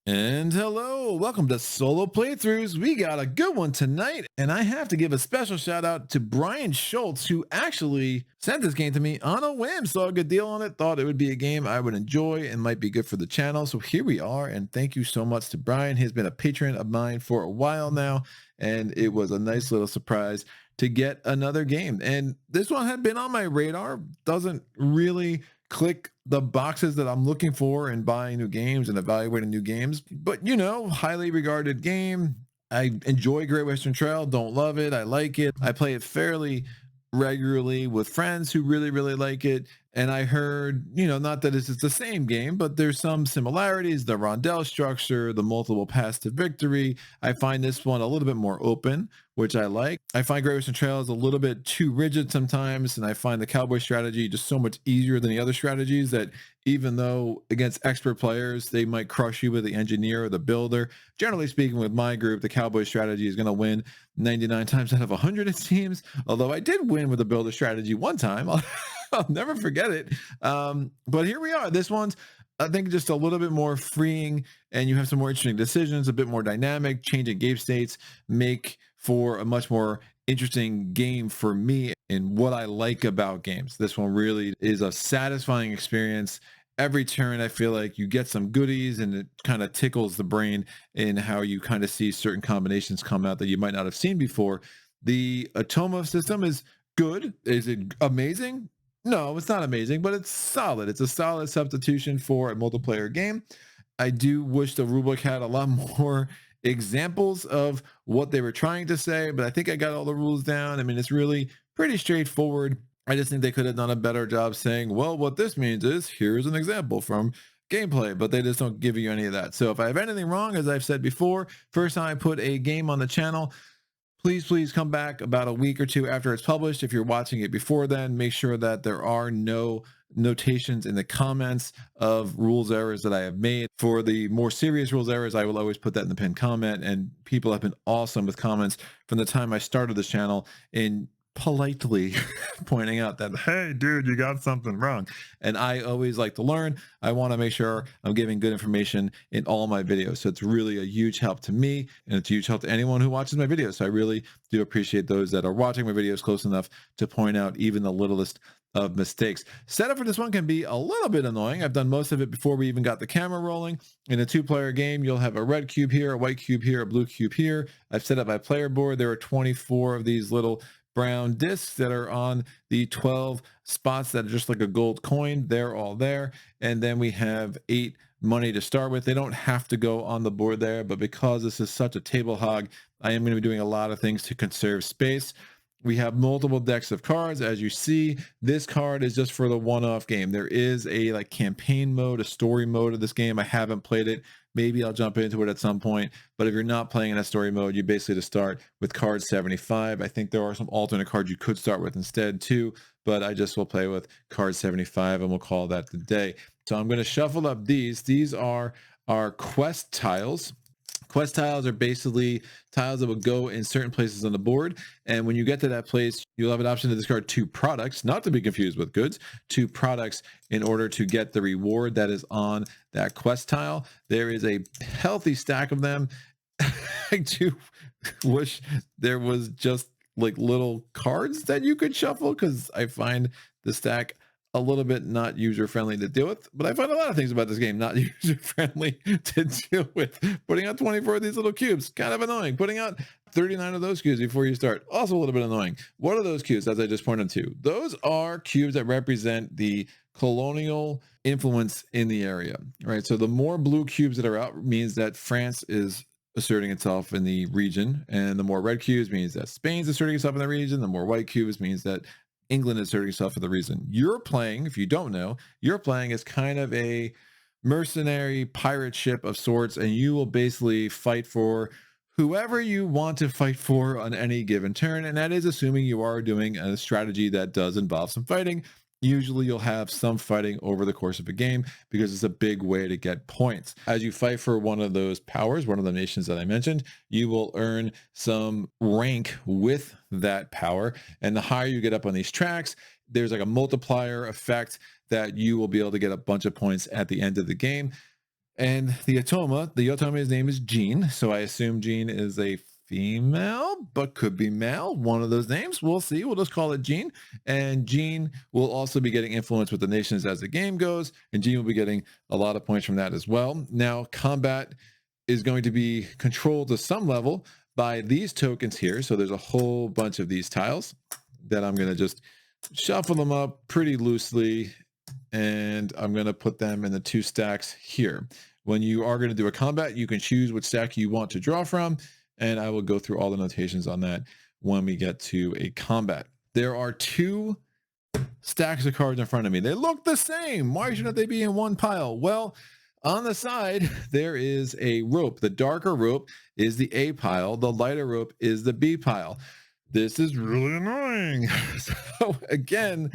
And hello, welcome to Solo Playthroughs. We got a good one tonight, and I have to give a special shout out to Brian Schultz, who actually sent this game to me on a whim. Saw a good deal on it, thought it would be a game I would enjoy and might be good for the channel. So here we are, and thank you so much to Brian. He's been a patron of mine for a while now, and it was a nice little surprise to get another game. And this one had been on my radar, doesn't really click the boxes that I'm looking for in buying new games and evaluating new games. But highly regarded game. I enjoy Great Western Trail, don't love it. I like it. I play it fairly regularly with friends who really, really like it. And I heard, not that it's the same game, but there's some similarities, the rondelle structure, the multiple paths to victory. I find this one a little bit more open, which I like. I find Great Western Trail is a little bit too rigid sometimes, and I find the cowboy strategy just so much easier than the other strategies that even though against expert players, they might crush you with the engineer or the builder. Generally speaking, with my group, the cowboy strategy is going to win 99 times out of 100, it seems. Although I did win with the builder strategy one time. I'll never forget it. But here we are. This one's, I think, just a little bit more freeing, and you have some more interesting decisions, a bit more dynamic. Changing game states make for a much more interesting game for me and what I like about games. This one really is a satisfying experience. Every turn, I feel like you get some goodies, and it kind of tickles the brain in how you kind of see certain combinations come out that you might not have seen before. The automa system is good. Is it amazing? No, it's not amazing, but it's solid. It's a solid substitution for a multiplayer game. I do wish the rulebook had a lot more examples of what they were trying to say, but I think I got all the rules down. I mean, it's really pretty straightforward. I just think they could have done a better job saying, well, what this means is here's an example from gameplay, but they just don't give you any of that. So if I have anything wrong, as I've said before, first time I put a game on the channel, please come back about a week or two after it's published. If you're watching it before then, make sure that there are no notations in the comments of rules errors that I have made. For the more serious rules errors, I will always put that in the pinned comment, and people have been awesome with comments from the time I started this channel in politely pointing out that, hey dude, you got something wrong. And I always like to learn. I want to make sure I'm giving good information in all my videos, so it's really a huge help to me, and it's a huge help to anyone who watches my videos. So I really do appreciate those that are watching my videos close enough to point out even the littlest of mistakes. Setup for this one can be a little bit annoying. I've done most of it before we even got the camera rolling. In a two-player game, you'll have a red cube here, a white cube here, a blue cube here. I've set up my player board. There are 24 of these little brown discs that are on the 12 spots that are just like a gold coin. They're all there. And then we have 8 money to start with. They don't have to go on the board there, but because this is such a table hog, I am going to be doing a lot of things to conserve space. We have multiple decks of cards. As you see, this card is just for the one-off game. There is a like campaign mode, a story mode of this game. I haven't played it. Maybe I'll jump into it at some point. But if you're not playing in a story mode, you basically just start with card 75. I think there are some alternate cards you could start with instead too, but I just will play with card 75 and we'll call that the day. So I'm going to shuffle up these. These are our quest tiles. Quest tiles are basically tiles that will go in certain places on the board. And when you get to that place, you'll have an option to discard 2 products, not to be confused with goods, 2 products in order to get the reward that is on that quest tile. There is a healthy stack of them. I do wish there was just like little cards that you could shuffle, because I find the stack a little bit not user-friendly to deal with, but I find a lot of things about this game not user-friendly to deal with. Putting out 24 of these little cubes, kind of annoying. Putting out 39 of those cubes before you start, also a little bit annoying. What are those cubes, as I just pointed to? Those are cubes that represent the colonial influence in the area, right? So the more blue cubes that are out means that France is asserting itself in the region, and the more red cubes means that Spain's asserting itself in the region. The more white cubes means that England is asserting itself for the reason. You're playing, if you don't know, you're playing as kind of a mercenary pirate ship of sorts, and you will basically fight for whoever you want to fight for on any given turn. And that is assuming you are doing a strategy that does involve some fighting. Usually you'll have some fighting over the course of a game because it's a big way to get points. As you fight for one of those powers, one of the nations that I mentioned, you will earn some rank with that power. And the higher you get up on these tracks, there's like a multiplier effect that you will be able to get a bunch of points at the end of the game. And the automa's name is Jean. So I assume Jean is a female, but could be male. One of those names. We'll see. We'll just call it Jean. And Jean will also be getting influence with the nations as the game goes. And Jean will be getting a lot of points from that as well. Now, combat is going to be controlled to some level by these tokens here. So there's a whole bunch of these tiles that I'm going to just shuffle them up pretty loosely. And I'm going to put them in the 2 stacks here. When you are going to do a combat, you can choose which stack you want to draw from. And I will go through all the notations on that when we get to a combat. There are 2 stacks of cards in front of me. They look the same. Why shouldn't they be in one pile? Well, on the side, there is a rope. The darker rope is the A pile. The lighter rope is the B pile. This is really annoying. So again,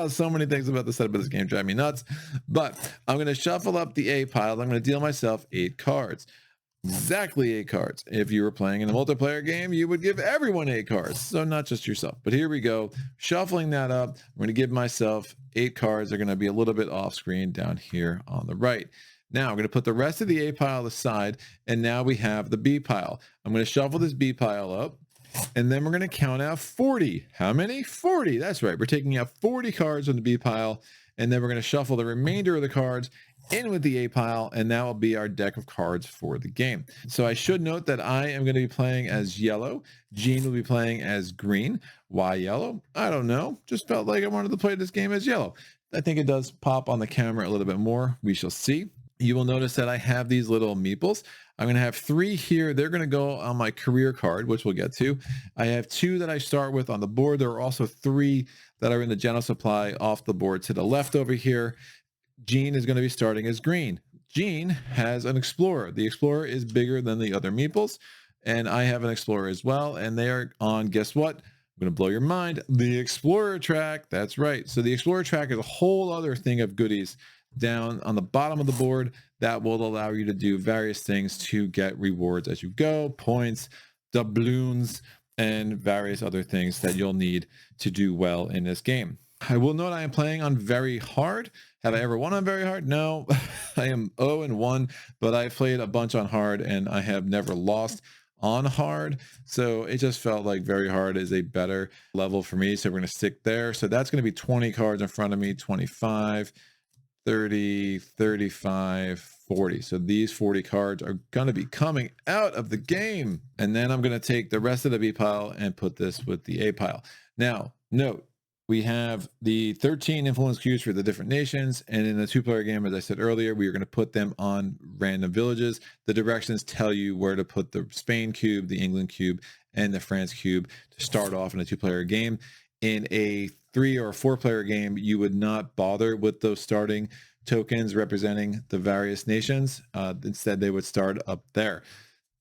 so many things about the setup of this game drive me nuts. But I'm going to shuffle up the A pile. I'm going to deal myself 8 cards. Exactly 8 cards. If you were playing in a multiplayer game, you would give everyone 8 cards. So not just yourself. But here we go. Shuffling that up. I'm going to give myself 8 cards. They're going to be a little bit off screen down here on the right. Now I'm going to put the rest of the A pile aside. And now we have the B pile. I'm going to shuffle this B pile up. And then we're going to count out 40. How many? 40. That's right. We're taking out 40 cards from the B pile. And then we're going to shuffle the remainder of the cards in with the A pile, and that will be our deck of cards for the game. So I should note that I am going to be playing as yellow. Jean will be playing as green. Why yellow? I don't know. Just felt like I wanted to play this game as yellow. I think it does pop on the camera a little bit more. We shall see. You will notice that I have these little meeples. I'm going to have 3 here. They're going to go on my career card, which we'll get to. I have 2 that I start with on the board. There are also 3 that are in the general supply off the board to the left over here. Jean is going to be starting as green. Jean has an explorer. The explorer is bigger than the other meeples, and I have an explorer as well, and they are on, guess what? I'm going to blow your mind, the explorer track. That's right. So the explorer track is a whole other thing of goodies down on the bottom of the board that will allow you to do various things to get rewards as you go, points, doubloons, and various other things that you'll need to do well in this game. I will note I am playing on very hard. Have I ever won on very hard? No. I am 0-1, but I played a bunch on hard and I have never lost on hard. So it just felt like very hard is a better level for me. So we're going to stick there. So that's going to be 20 cards in front of me, 25, 30, 35, 40. So these 40 cards are going to be coming out of the game. And then I'm going to take the rest of the B pile and put this with the A pile. Now, note, we have the 13 influence cubes for the different nations. And in the 2-player game, as I said earlier, we are going to put them on random villages. The directions tell you where to put the Spain cube, the England cube, and the France cube to start off in a 2-player game. In a 3 or 4-player game, you would not bother with those starting tokens representing the various nations. Instead, they would start up there.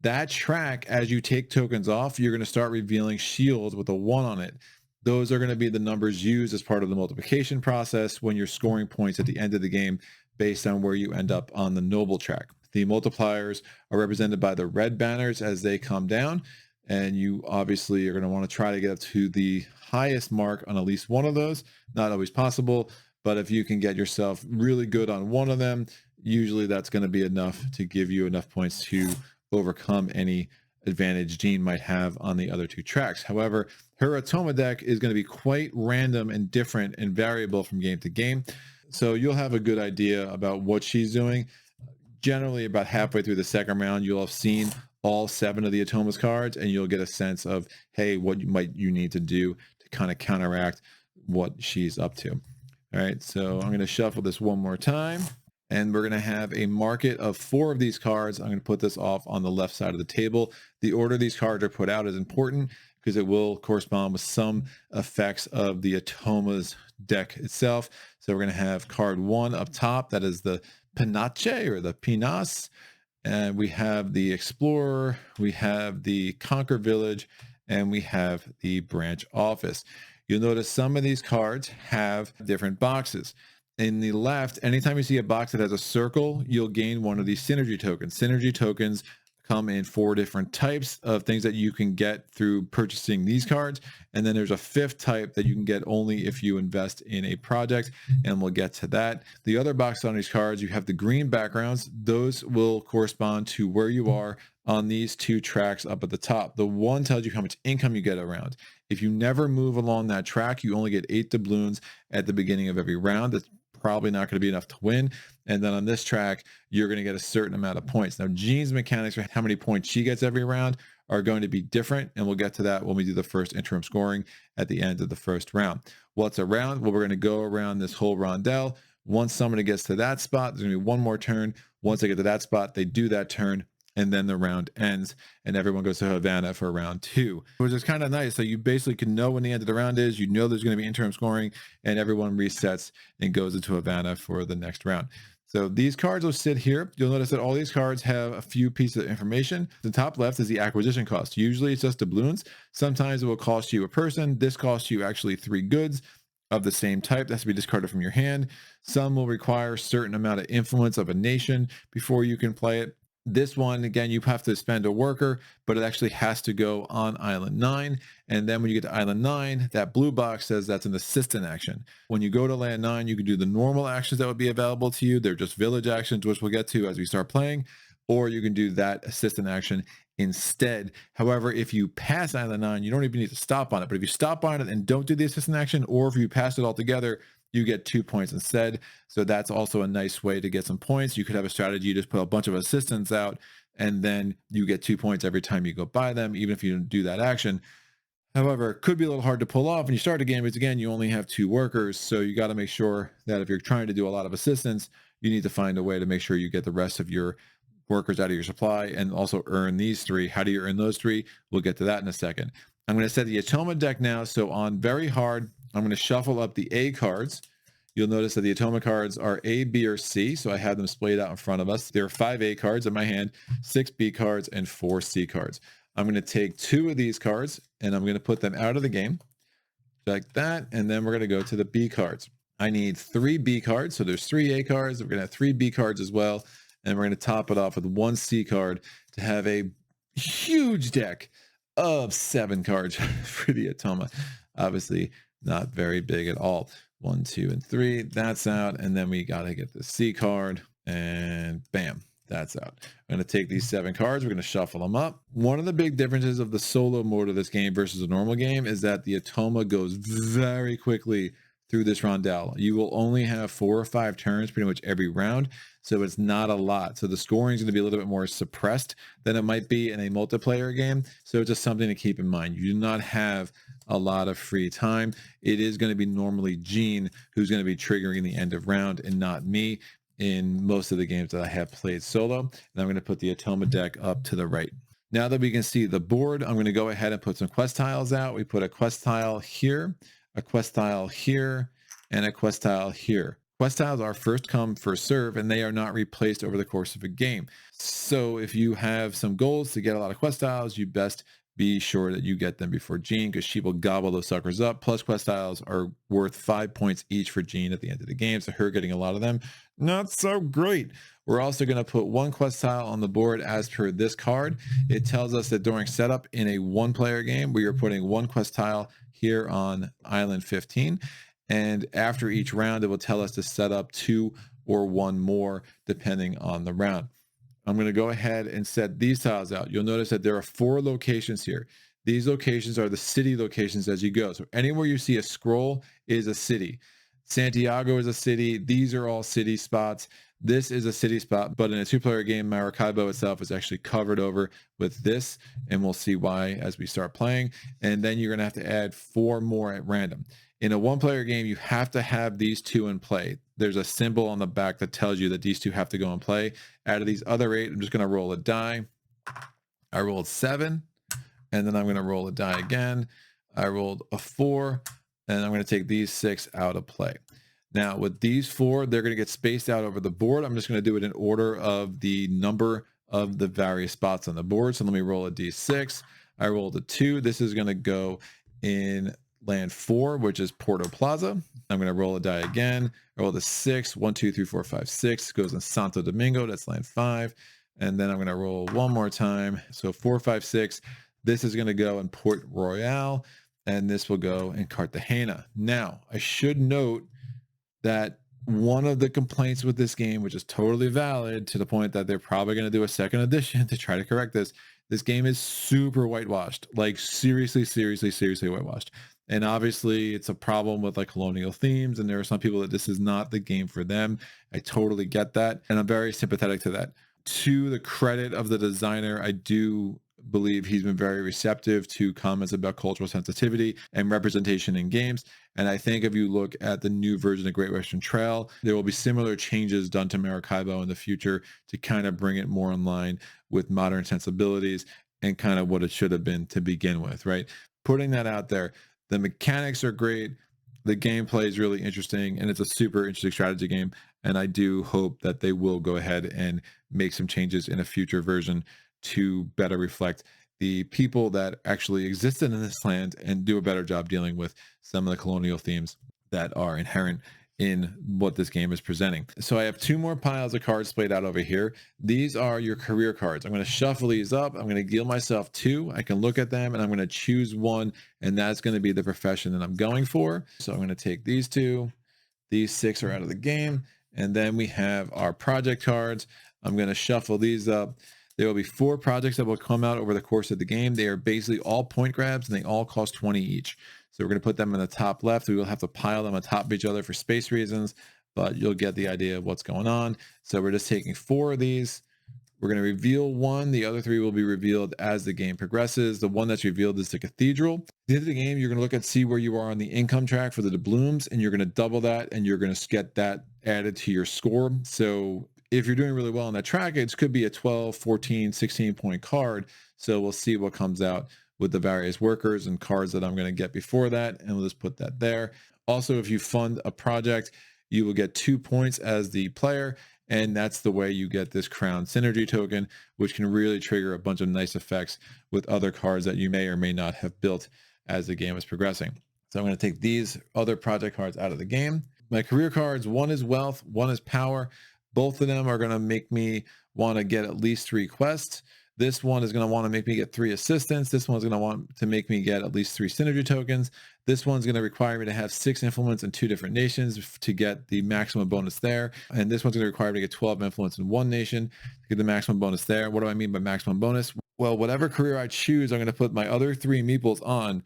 That track, as you take tokens off, you're going to start revealing shields with a 1 on it. Those are going to be the numbers used as part of the multiplication process when you're scoring points at the end of the game based on where you end up on the noble track. The multipliers are represented by the red banners as they come down, and you obviously are going to want to try to get up to the highest mark on at least one of those. Not always possible, but if you can get yourself really good on one of them, usually that's going to be enough to give you enough points to overcome any advantage Jean might have on the other 2 tracks. However, her automa deck is going to be quite random and different and variable from game to game. So you'll have a good idea about what she's doing. Generally, about halfway through the second round, you'll have seen all 7 of the automa's cards, and you'll get a sense of, hey, what you need to do to kind of counteract what she's up to. All right, so I'm going to shuffle this one more time. And we're going to have a market of 4 of these cards. I'm going to put this off on the left side of the table. The order these cards are put out is important because it will correspond with some effects of the automa's deck itself. So we're going to have card 1 up top. That is the Pinache or the Pinas. And we have the Explorer. We have the Conquer Village. And we have the Branch Office. You'll notice some of these cards have different boxes. In the left, anytime you see a box that has a circle, you'll gain one of these synergy tokens. Synergy tokens come in 4 different types of things that you can get through purchasing these cards. And then there's a 5th type that you can get only if you invest in a project, and we'll get to that. The other box on these cards, you have the green backgrounds. Those will correspond to where you are on these 2 tracks up at the top. The one tells you how much income you get around. If you never move along that track, you only get 8 doubloons at the beginning of every round. That's probably not going to be enough to win. And then on this track, you're going to get a certain amount of points. Now, Jean's mechanics for how many points she gets every round are going to be different, and we'll get to that when we do the first interim scoring at the end of the first round. What's a round? Well, we're going to go around this whole rondelle. Once somebody gets to that spot, there's going to be one more turn. Once they get to that spot, they do that turn, and then the round ends, and everyone goes to Havana for round 2, which is kind of nice. So you basically can know when the end of the round is, you know there's going to be interim scoring, and everyone resets and goes into Havana for the next round. So these cards will sit here. You'll notice that all these cards have a few pieces of information. The top left is the acquisition cost. Usually it's just doubloons. Sometimes it will cost you a person. This costs you actually 3 goods of the same type. That has to be discarded from your hand. Some will require a certain amount of influence of a nation before you can play it. This one, again, you have to spend a worker, but it actually has to go on Island 9. And then when you get to Island 9, that blue box says that's an assistant action. When you go to Land 9, you can do the normal actions that would be available to you. They're just village actions, which we'll get to as we start playing. Or you can do that assistant action instead. However, if you pass Island 9, you don't even need to stop on it. But if you stop on it and don't do the assistant action, or if you pass it altogether, you get 2 points instead. So that's also a nice way to get some points. You could have a strategy, you just put a bunch of assistants out, and then you get 2 points every time you go by them, even if you don't do that action. However, it could be a little hard to pull off when you start a game, because again, you only have 2 workers. So you got to make sure that if you're trying to do a lot of assistants, you need to find a way to make sure you get the rest of your workers out of your supply and also earn these 3. How do you earn those 3? We'll get to that in a second. I'm going to set the automa deck now. So on very hard, I'm going to shuffle up the A cards. You'll notice that the automa cards are A, B, or C. So I have them splayed out in front of us. There are 5 A cards in my hand, 6 B cards, and 4 C cards. I'm going to take 2 of these cards and I'm going to put them out of the game like that. And then we're going to go to the B cards. I need 3 B cards. So there's 3 A cards. We're going to have 3 B cards as well. And we're going to top it off with 1 C card to have a huge deck of 7 cards for the automa. Obviously not very big at all. 1, 2, and 3, that's out. And then we got to get the C card, and bam, that's out. I'm going to take these 7 cards. We're going to shuffle them up. One of the big differences of the solo mode of this game versus a normal game is that the automa goes very quickly through this rondelle. You will only have 4 or 5 turns pretty much every round, so it's not a lot. So the scoring is going to be a little bit more suppressed than it might be in a multiplayer game. So it's just something to keep in mind. You do not have a lot of free time. It is going to be normally Jean who's going to be triggering the end of round and not me in most of the games that I have played solo. And I'm going to put the automa deck up to the right. Now that we can see the board, I'm going to go ahead and put some quest tiles out. We put a quest tile here, a quest tile here, and a quest tile here. Quest tiles are first come, first serve, and they are not replaced over the course of a game. So if you have some goals to get a lot of quest tiles, you best be sure that you get them before Jean, because she will gobble those suckers up. Plus, quest tiles are worth 5 points each for Jean at the end of the game. So her getting a lot of them, not so great. We're also going to put 1 quest tile on the board as per this card. It tells us that during setup in a 1-player game, we are putting 1 quest tile here on Island 15. And after each round, it will tell us to set up 2 or 1 more, depending on the round. I'm going to go ahead and set these tiles out. You'll notice that there are 4 locations here. These locations are the city locations as you go. So anywhere you see a scroll is a city. Santiago is a city. These are all city spots. This is a city spot, but in a 2-player game, Maracaibo itself is actually covered over with this, and we'll see why as we start playing. And then you're going to have to add 4 more at random. In a 1-player game, you have to have these 2 in play. There's a symbol on the back that tells you that these 2 have to go in play. Out of these other 8, I'm just going to roll a die. I rolled 7, and then I'm going to roll a die again. I rolled a 4, and I'm going to take these 6 out of play. Now, with these 4, they're going to get spaced out over the board. I'm just going to do it in order of the number of the various spots on the board. So let me roll a d6. I rolled a 2. This is going to go in land 4, which is Porto Plaza. I'm going to roll a die again. I rolled a 6. 1, 2, 3, 4, 5, 6 goes in Santo Domingo. That's land 5. And then I'm going to roll one more time. So 4, 5, 6. This is going to go in Port Royal, and this will go in Cartagena. Now, I should note that one of the complaints with this game, which is totally valid to the point that they're probably going to do a second edition to try to correct this game is super whitewashed, like seriously whitewashed. And obviously it's a problem with like colonial themes, and there are some people that this is not the game for them. I totally get that, and I'm very sympathetic to that. To the credit of the designer, I do believe he's been very receptive to comments about cultural sensitivity and representation in games. And I think if you look at the new version of Great Western Trail, there will be similar changes done to Maracaibo in the future to kind of bring it more in line with modern sensibilities and kind of what it should have been to begin with, right? Putting that out there, the mechanics are great. The gameplay is really interesting, and it's a super interesting strategy game. And I do hope that they will go ahead and make some changes in a future version to better reflect the people that actually existed in this land and do a better job dealing with some of the colonial themes that are inherent in what this game is presenting. So I have 2 more piles of cards splayed out over here. These are your career cards. I'm going to shuffle these up. I'm going to deal myself 2. I can look at them and I'm going to choose one, and that's going to be the profession that I'm going for. So I'm going to take these 2. These 6 are out of the game. And then we have our project cards. I'm going to shuffle these up. There will be 4 projects that will come out over the course of the game. They are basically all point grabs, and they all cost 20 each. So we're going to put them in the top left. We will have to pile them on top of each other for space reasons, but you'll get the idea of what's going on. So we're just taking 4 of these. We're going to reveal 1. The other 3 will be revealed as the game progresses. The one that's revealed is the cathedral. At the end of the game, you're going to look and see where you are on the income track for the doubloons, and you're going to double that, and you're going to get that added to your score. So if you're doing really well on that track, it could be a 12, 14, 16 point card. So we'll see what comes out with the various workers and cards that I'm going to get before that. And we'll just put that there. Also, if you fund a project, you will get 2 points as the player. And that's the way you get this crown synergy token, which can really trigger a bunch of nice effects with other cards that you may or may not have built as the game is progressing. So I'm going to take these other project cards out of the game. My career cards, 1 is wealth, 1 is power. Both of them are going to make me want to get at least 3 quests. This one is going to want to make me get 3 assistants. This one's going to want to make me get at least 3 synergy tokens. This one's going to require me to have 6 influence in 2 different nations to get the maximum bonus there. And this one's going to require me to get 12 influence in 1 nation to get the maximum bonus there. What do I mean by maximum bonus? Well, whatever career I choose, I'm going to put my other 3 meeples on.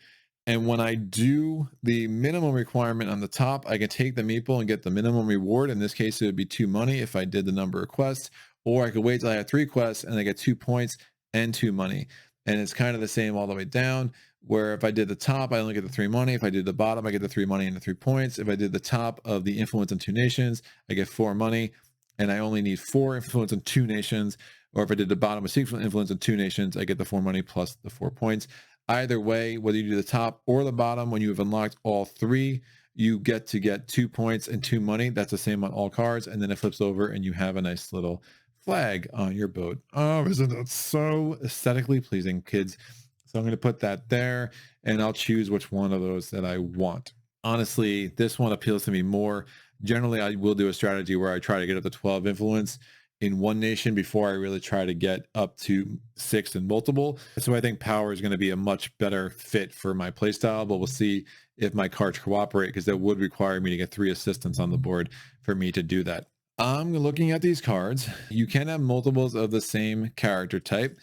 And when I do the minimum requirement on the top, I can take the meeple and get the minimum reward. In this case, it would be 2 money if I did the number of quests, or I could wait till I have 3 quests and I get 2 points and 2 money. And it's kind of the same all the way down, where if I did the top, I only get the 3 money. If I did the bottom, I get the 3 money and the 3 points. If I did the top of the influence in 2 nations, I get 4 money, and I only need 4 influence in 2 nations. Or if I did the bottom of 6 influence in 2 nations, I get the 4 money plus the 4 points. Either way, whether you do the top or the bottom, when you have unlocked all 3, you get to get 2 points and 2 money. That's the same on all cards. And then it flips over and you have a nice little flag on your boat. Oh, isn't that so aesthetically pleasing, kids? So I'm going to put that there, and I'll choose which one of those that I want. Honestly, this one appeals to me more. Generally, I will do a strategy where I try to get up to 12 influence in 1 nation before I really try to get up to 6 in multiple. So I think power is going to be a much better fit for my playstyle, but we'll see if my cards cooperate, because that would require me to get 3 assistants on the board for me to do that. I'm looking at these cards. You can have multiples of the same character type,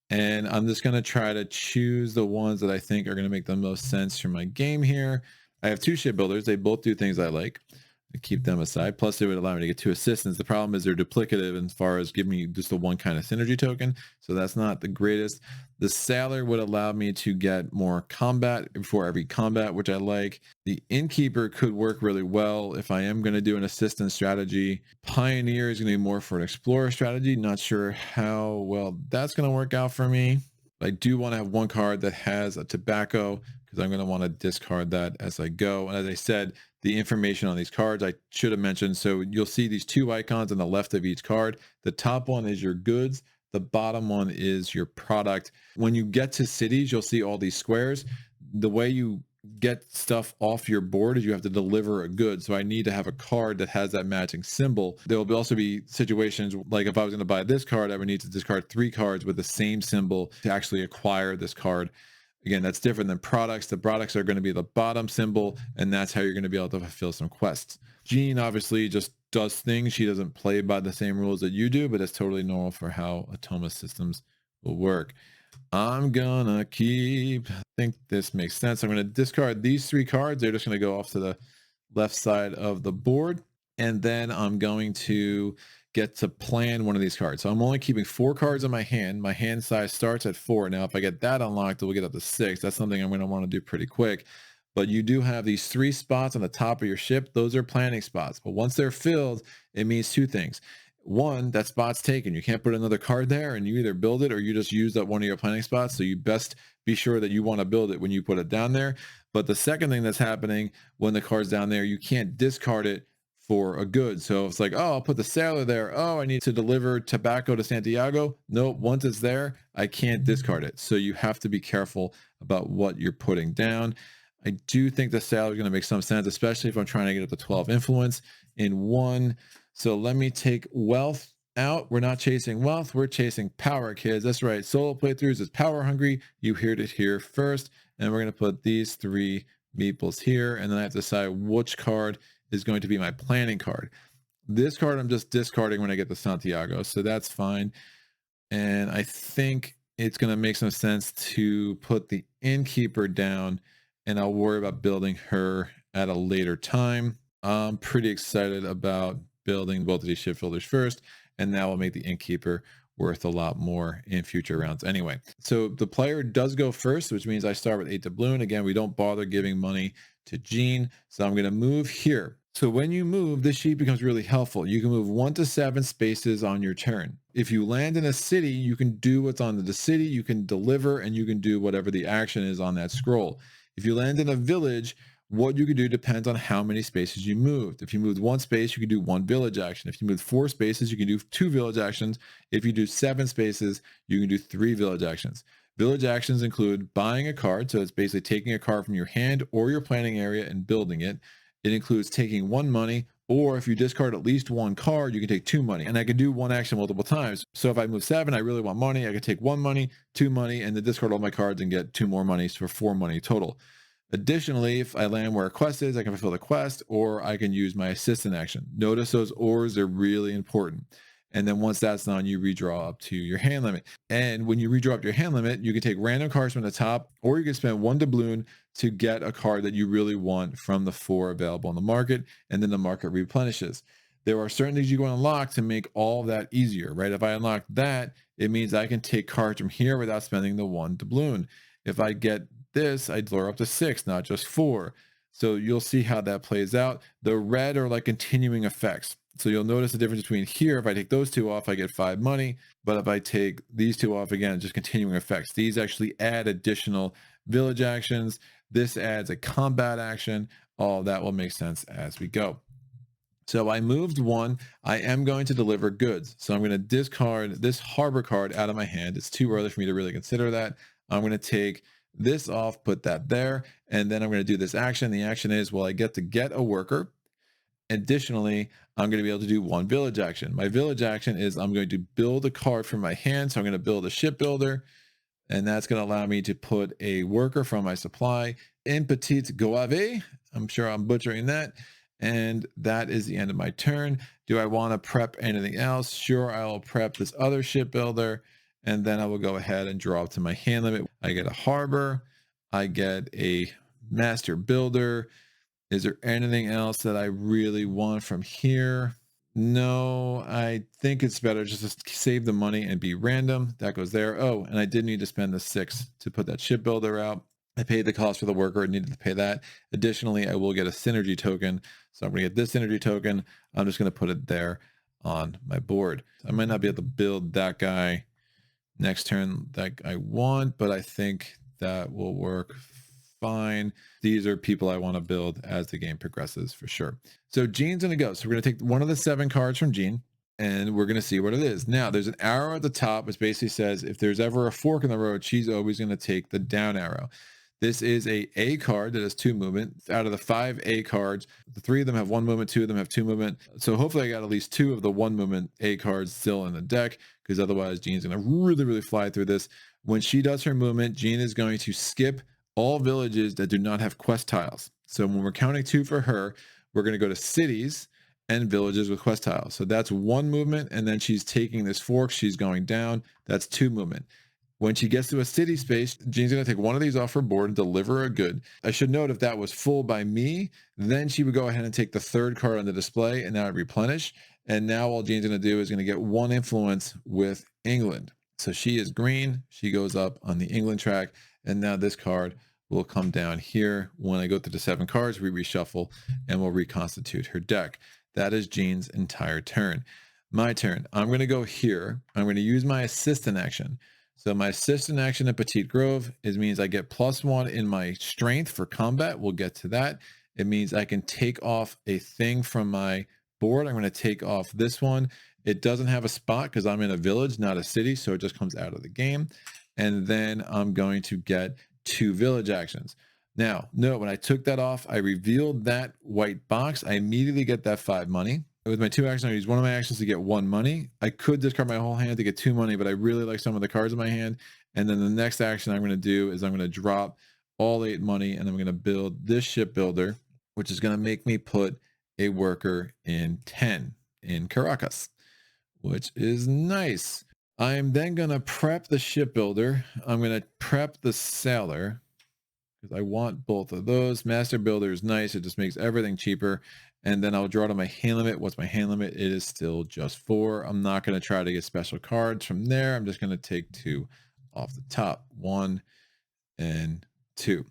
and I'm just going to try to choose the ones that I think are going to make the most sense for my game here. I have 2 shipbuilders. They both do things I like. I keep them aside. Plus, it would allow me to get 2 assistants. The problem is they're duplicative as far as giving me just the 1 kind of synergy token. So that's not the greatest. The sailor would allow me to get more combat before every combat, which I like. The innkeeper could work really well if I am going to do an assistant strategy. Pioneer is going to be more for an explorer strategy. Not sure how well that's going to work out for me. I do want to have 1 card that has a tobacco, because I'm going to want to discard that as I go. And as I said, the information on these cards I should have mentioned. So you'll see these 2 icons on the left of each card. The top one is your goods. The bottom one is your product. When you get to cities, you'll see all these squares. The way you get stuff off your board is you have to deliver a good. So I need to have a card that has that matching symbol. There will also be situations like if I was going to buy this card, I would need to discard 3 cards with the same symbol to actually acquire this card. Again, that's different than products. The products are going to be the bottom symbol, and that's how you're going to be able to fulfill some quests. Jean obviously just does things. She doesn't play by the same rules that you do, but it's totally normal for how automa systems will work. I'm gonna keep, I think this makes sense. I'm gonna discard these 3 cards. They're just gonna go off to the left side of the board. And then I'm going to get to plan one of these cards. So I'm only keeping 4 cards in my hand. My hand size starts at 4. Now, if I get that unlocked, it will get up to 6. That's something I'm gonna wanna do pretty quick. But you do have these 3 spots on the top of your ship. Those are planning spots. But once they're filled, it means 2 things. One, that spot's taken. You can't put another card there, and you either build it or you just use that one of your planning spots. So you best be sure that you want to build it when you put it down there. But the second thing that's happening when the card's down there, you can't discard it for a good. So it's like, oh, I'll put the sailor there. Oh, I need to deliver tobacco to Santiago. Nope, once it's there, I can't discard it. So you have to be careful about what you're putting down. I do think the sailor is going to make some sense, especially if I'm trying to get up to 12 influence in one. So let me take wealth out. We're not chasing wealth. We're chasing power, kids. That's right. Solo playthroughs is power hungry. You heard it here first. And we're going to put these 3 meeples here. And then I have to decide which card is going to be my planning card. This card I'm just discarding when I get to Santiago. So that's fine. And I think it's going to make some sense to put the innkeeper down, and I'll worry about building her at a later time. I'm pretty excited about building both of these shipbuilders first, and that will make the innkeeper worth a lot more in future rounds anyway. So the player does go first, which means I start with 8 doubloon. Again, we don't bother giving money to Jean. So I'm going to move here. So when you move, this sheet becomes really helpful. You can move 1 to 7 spaces on your turn. If you land in a city, you can do what's on the city, you can deliver, and you can do whatever the action is on that scroll. If you land in a village, what you can do depends on how many spaces you moved. If you moved 1 space, you can do 1 village action. If you moved 4 spaces, you can do 2 village actions. If you do 7 spaces, you can do 3 village actions. Village actions include buying a card, so it's basically taking a card from your hand or your planning area and building it. It includes taking 1 money, or if you discard at least 1 card, you can take 2 money. And I can do 1 action multiple times. So if I move 7, I really want money, I can take 1 money, 2 money, and then discard all my cards and get 2 more monies for 4 money total. Additionally, if I land where a quest is, I can fulfill the quest, or I can use my assistant action. Notice those ors are really important. And then once that's done, you redraw up to your hand limit. And when you redraw up your hand limit, you can take random cards from the top, or you can spend 1 doubloon to get a card that you really want from the 4 available on the market, and then the market replenishes. There are certain things you can unlock to make all of that easier, right? If I unlock that, it means I can take cards from here without spending the 1 doubloon. If I get this, I'd lure up to 6, not just 4. So you'll see how that plays out. The red are like continuing effects. So you'll notice the difference between here. If I take those 2 off, I get 5 money. But if I take these 2 off, again, just continuing effects. These actually add additional village actions. This adds a combat action. All that will make sense as we go. So I moved 1. I am going to deliver goods. So I'm going to discard this harbor card out of my hand. It's too early for me to really consider that. I'm going to take this off, put that there, and then I'm going to do this action. The action is, well, I get to get a worker. Additionally, I'm going to be able to do 1 village action. My village action is I'm going to build a card from my hand. So I'm going to build a shipbuilder, and that's going to allow me to put a worker from my supply in Petite Goave. I'm sure I'm butchering that. And that is the end of my turn. Do I want to prep anything else? Sure, I'll prep this other shipbuilder. And then I will go ahead and draw up to my hand limit. I get a harbor. I get a master builder. Is there anything else that I really want from here? No, I think it's better just to save the money and be random. That goes there. Oh, and I did need to spend the 6 to put that shipbuilder out. I paid the cost for the worker. I needed to pay that. Additionally, I will get a synergy token. So I'm going to get this synergy token. I'm just going to put it there on my board. I might not be able to build that guy next turn that I want, but I think that will work fine. These are people I want to build as the game progresses for sure. So Jean's going to go. So we're going to take one of the 7 cards from Jean, and we're going to see what it is. Now, there's an arrow at the top, which basically says if there's ever a fork in the road, she's always going to take the down arrow. This is a card that has 2 movement. Out of the 5 A cards, the 3 of them have 1 movement, 2 of them have 2 movement. So hopefully I got at least 2 of the 1 movement A cards still in the deck, because otherwise Jean's going to really fly through this. When she does her movement, Jean is going to skip all villages that do not have quest tiles. So when we're counting 2 for her, we're going to go to cities and villages with quest tiles. So that's 1 movement, and then she's taking this fork, she's going down. That's 2 movement. When she gets to a city space, Jean's going to take one of these off her board and deliver a good. I should note, if that was full by me, then she would go ahead and take the 3rd card on the display, and now it replenish. And now all Jean's going to do is going to get 1 influence with England. So she is green. She goes up on the England track, and now this card will come down here. When I go through the 7 cards, we reshuffle and we'll reconstitute her deck. That is Jean's entire turn. My turn. I'm going to go here. I'm going to use my assistant action. So my assistant action at Petite Grove means I get +1 in my strength for combat. We'll get to that. It means I can take off a thing from my board. I'm going to take off this one. It doesn't have a spot because I'm in a village, not a city, so it just comes out of the game. And then I'm going to get 2 village actions. Now, note, when I took that off, I revealed that white box. I immediately get that 5 money. With my 2 actions, I use one of my actions to get 1 money. I could discard my whole hand to get 2 money, but I really like some of the cards in my hand. And then the next action I'm going to do is I'm going to drop all 8 money, and I'm going to build this shipbuilder, which is going to make me put a worker in 10 in Caracas, which is nice. I'm then going to prep the shipbuilder. I'm going to prep the sailor, because I want both of those. Master builder is nice. It just makes everything cheaper. And then I'll draw to my hand limit. What's my hand limit? It is still just 4. I'm not going to try to get special cards from there. I'm just going to take 2 off the top. 1 and 2.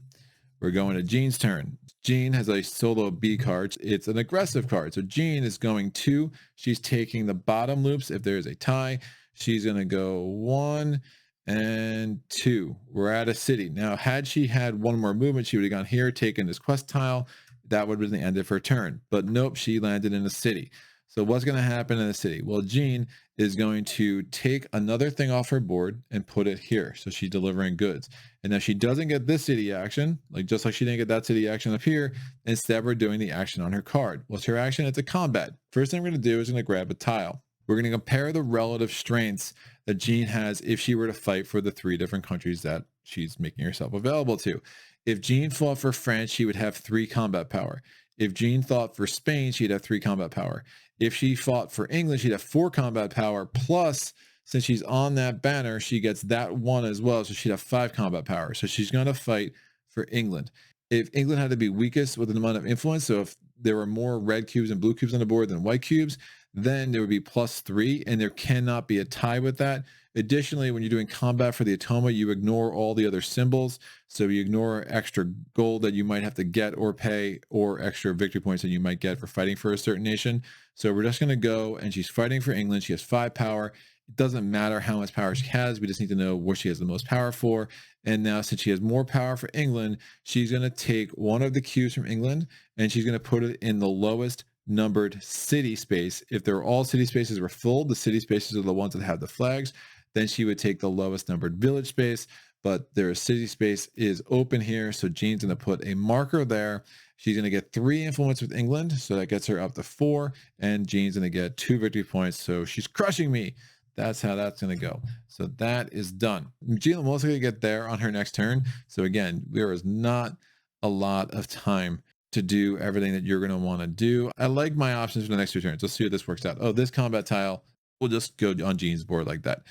We're going to Jean's turn. Jean has a solo B card. It's an aggressive card. So Jean is going 2. She's taking the bottom loops if there's a tie. She's going to go 1 and 2. We're at a city. Now, had she had 1 more movement, she would have gone here, taken this quest tile. That would have been the end of her turn. But nope, she landed in a city. So what's going to happen in the city? Well, Jean is going to take another thing off her board and put it here. So she's delivering goods. And if she doesn't get this city action, just like she didn't get that city action up here, instead we're doing the action on her card. What's her action? It's a combat. First thing we're going to do is going to grab a tile. We're going to compare the relative strengths that Jean has if she were to fight for the 3 different countries that she's making herself available to. If Jean fought for France, she would have 3 combat power. If Jean fought for Spain, she'd have 3 combat power. If she fought for England, she'd have 4 combat power. Plus, since she's on that banner, she gets that 1 as well. So she'd have 5 combat power. So she's going to fight for England. If England had to be weakest with an amount of influence, so if there were more red cubes and blue cubes on the board than white cubes, then there would be +3, and there cannot be a tie with that. Additionally, when you're doing combat for the automa, you ignore all the other symbols. So you ignore extra gold that you might have to get or pay, or extra victory points that you might get for fighting for a certain nation. So we're just going to go, and she's fighting for England. She has 5 power. It doesn't matter how much power she has. We just need to know what she has the most power for. And now, since she has more power for England, she's going to take one of the cubes from England, and she's going to put it in the lowest numbered city space. If they're all city spaces were filled, the city spaces are the ones that have the flags. Then she would take the lowest numbered village space, but their city space is open here. So Jean's going to put a marker there. She's going to get 3 influence with England. So that gets her up to 4, and Jean's going to get 2 victory points. So she's crushing me. That's how that's going to go. So that is done. Jean will mostly going to get there on her next turn. So again, there is not a lot of time to do everything that you're going to want to do. I like my options for the next 2 turns. Let's see how this works out. Oh, this combat tile will just go on Jean's board like that.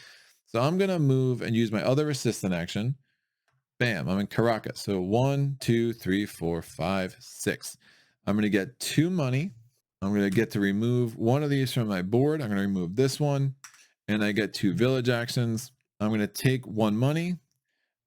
So I'm going to move and use my other assistant action. Bam, I'm in Caracas. So 1, 2, 3, 4, 5, 6. I'm going to get 2 money. I'm going to get to remove one of these from my board. I'm going to remove this one, and I get 2 village actions. I'm going to take 1 money,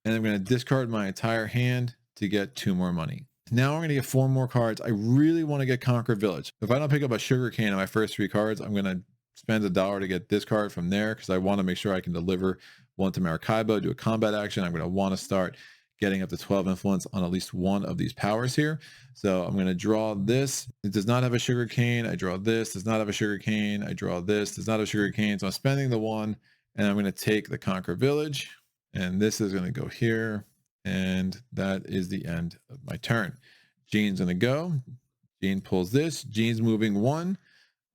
and I'm going to discard my entire hand to get 2 more money. Now I'm going to get 4 more cards. I really want to get Conquer Village. If I don't pick up a sugar cane on my first 3 cards, I'm going to spend $1 to get this card from there, because I want to make sure I can deliver one to Maracaibo, do a combat action. I'm going to want to start getting up to 12 influence on at least one of these powers here. So I'm going to draw this. It does not have a sugar cane. I draw this. Does not have a sugar cane. I draw this. Does not have a sugar cane. So I'm spending the 1, and I'm going to take the Conquer Village, and this is going to go here. And that is the end of my turn. Jean's going to go. Jean pulls this. Jean's moving one.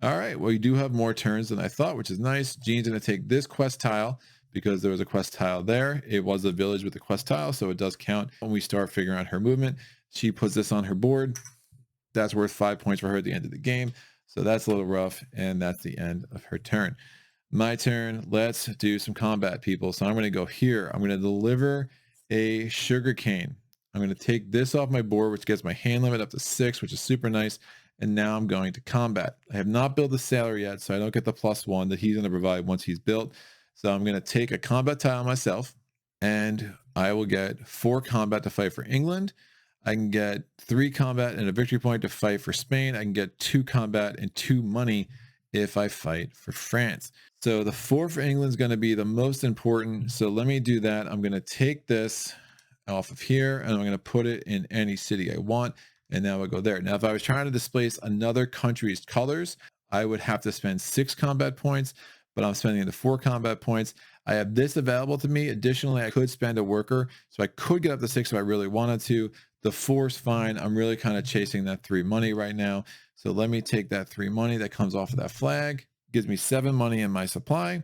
All right. Well, you do have more turns than I thought, which is nice. Jean's going to take this quest tile because there was a quest tile there. It was a village with a quest tile, so it does count when we start figuring out her movement. She puts this on her board. That's worth 5 points for her at the end of the game. So that's a little rough, and that's the end of her turn. My turn. Let's do some combat, people. So I'm going to go here. I'm going to deliver a sugarcane. I'm going to take this off my board, which gets my hand limit up to 6, which is super nice. And now I'm going to combat. I have not built the sailor yet, so I don't get the +1 that he's going to provide once he's built. So I'm going to take a combat tile myself, and I will get 4 combat to fight for England. I can get 3 combat and a victory point to fight for Spain. I can get 2 combat and 2 money if I fight for France. So the 4 for England is going to be the most important. So let me do that. I'm going to take this off of here, and I'm going to put it in any city I want. And now we'll go there. Now, if I was trying to displace another country's colors, I would have to spend 6 combat points, but I'm spending the 4 combat points. I have this available to me. Additionally, I could spend a worker, so I could get up to 6 if I really wanted to. The 4 is fine. I'm really kind of chasing that 3 money right now. So let me take that 3 money that comes off of that flag. Gives me 7 money in my supply.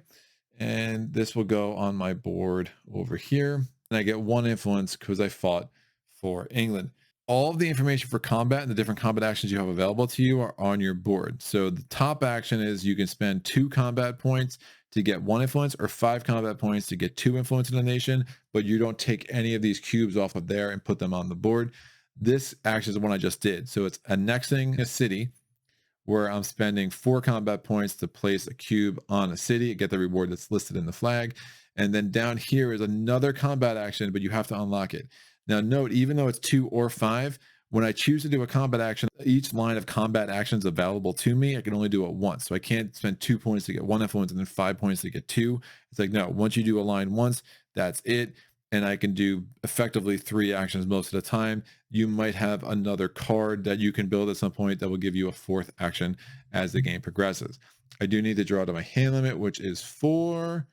And this will go on my board over here. And I get 1 influence because I fought for England. All of the information for combat and the different combat actions you have available to you are on your board. So the top action is you can spend 2 combat points to get 1 influence, or 5 combat points to get 2 influence in a nation, but you don't take any of these cubes off of there and put them on the board. This action is the one I just did. So it's annexing a city, where I'm spending 4 combat points to place a cube on a city, get the reward that's listed in the flag. And then down here is another combat action, but you have to unlock it. Now note, even though it's 2 or 5, when I choose to do a combat action, each line of combat actions available to me, I can only do it once. So I can't spend 2 points to get 1 influence and then 5 points to get 2. It's like, no, once you do a line once, that's it. And I can do effectively 3 actions most of the time. You might have another card that you can build at some point that will give you a 4th action as the game progresses. I do need to draw to my hand limit, which is 4.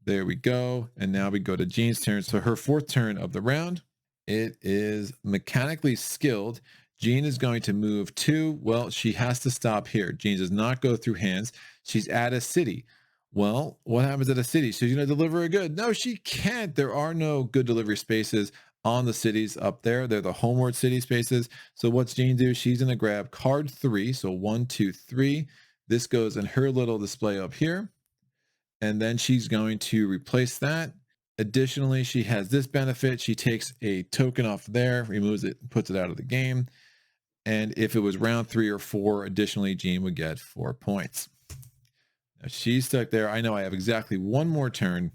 There we go. And now we go to Jean's turn. So her 4th turn of the round. It is mechanically skilled. Jean is going to move 2. Well, she has to stop here. Jean does not go through hands. She's at a city. Well, what happens at a city? She's going to deliver a good. No, she can't. There are no good delivery spaces on the cities up there. They're the homeward city spaces. So what's Jean do? She's going to grab card 3. So 1, 2, 3. This goes in her little display up here. And then she's going to replace that. Additionally, she has this benefit. She takes a token off there, removes it, puts it out of the game. And if it was round 3 or 4, additionally, Jean would get 4 points. Now she's stuck there. I know I have exactly 1 more turn.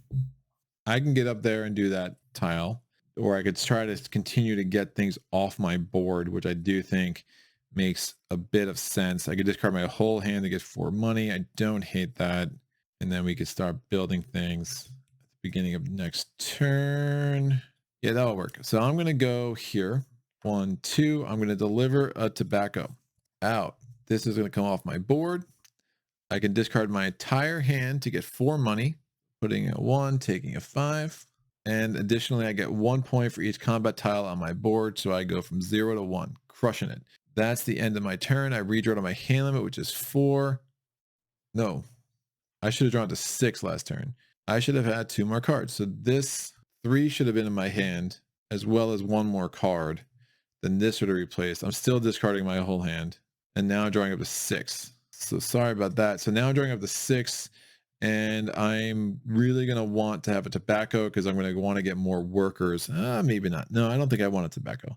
I can get up there and do that tile, or I could try to continue to get things off my board, which I do think makes a bit of sense. I could discard my whole hand to get 4 money. I don't hate that. And then we could start building things at the beginning of next turn. Yeah, that'll work. So I'm going to go here. 1, 2. I'm going to deliver a tobacco out. This is going to come off my board. I can discard my entire hand to get 4 money, putting a 1, taking a 5. And additionally, I get 1 point for each combat tile on my board. So I go from 0 to 1, crushing it. That's the end of my turn. I redraw to my hand limit, which is 4. No, I should have drawn to 6 last turn. I should have had 2 more cards. So this 3 should have been in my hand, as well as 1 more card. Then this would have replaced. I'm still discarding my whole hand. And now I'm drawing up to 6. So sorry about that. So now I'm drawing up to 6. And I'm really going to want to have a tobacco because I'm going to want to get more workers. Maybe not. No, I don't think I want a tobacco.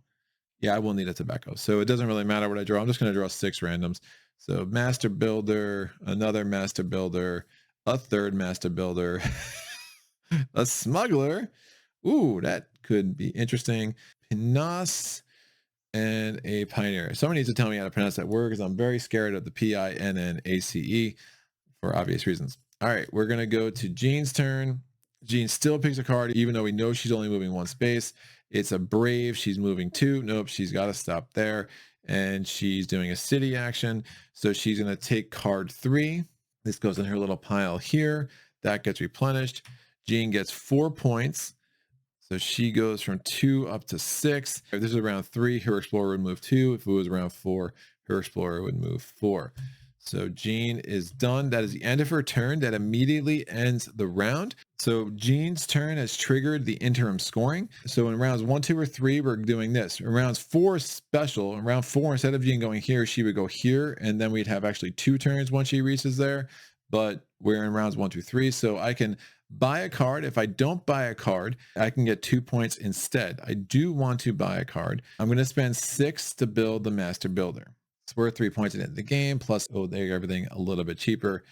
Yeah, I will need a tobacco. So it doesn't really matter what I draw. I'm just going to draw 6 randoms. So master builder, another master builder, a 3rd master builder, a smuggler. Ooh, that could be interesting. Pinnace and a pioneer. Someone needs to tell me how to pronounce that word because I'm very scared of the Pinnace for obvious reasons. All right, we're going to go to Jean's turn. Jean still picks a card, even though we know she's only moving 1 space. It's a brave. She's moving 2. Nope, she's got to stop there. And she's doing a city action. So she's going to take card 3. This goes in her little pile here. That gets replenished. Jean gets 4 points. So she goes from 2 up to 6. If this is round 3, her explorer would move 2. If it was round 4, her explorer would move 4. So Jean is done. That is the end of her turn. That immediately ends the round. So Jean's turn has triggered the interim scoring. So in rounds 1, 2, or 3, we're doing this. In rounds 4 special. In round 4, instead of Jean going here, she would go here, and then we'd have actually 2 turns once she reaches there. But we're in rounds 1, 2, 3. So I can buy a card. If I don't buy a card, I can get 2 points instead. I do want to buy a card. I'm going to spend 6 to build the master builder. It's worth 3 points at the end of the game. Plus, oh, they everything a little bit cheaper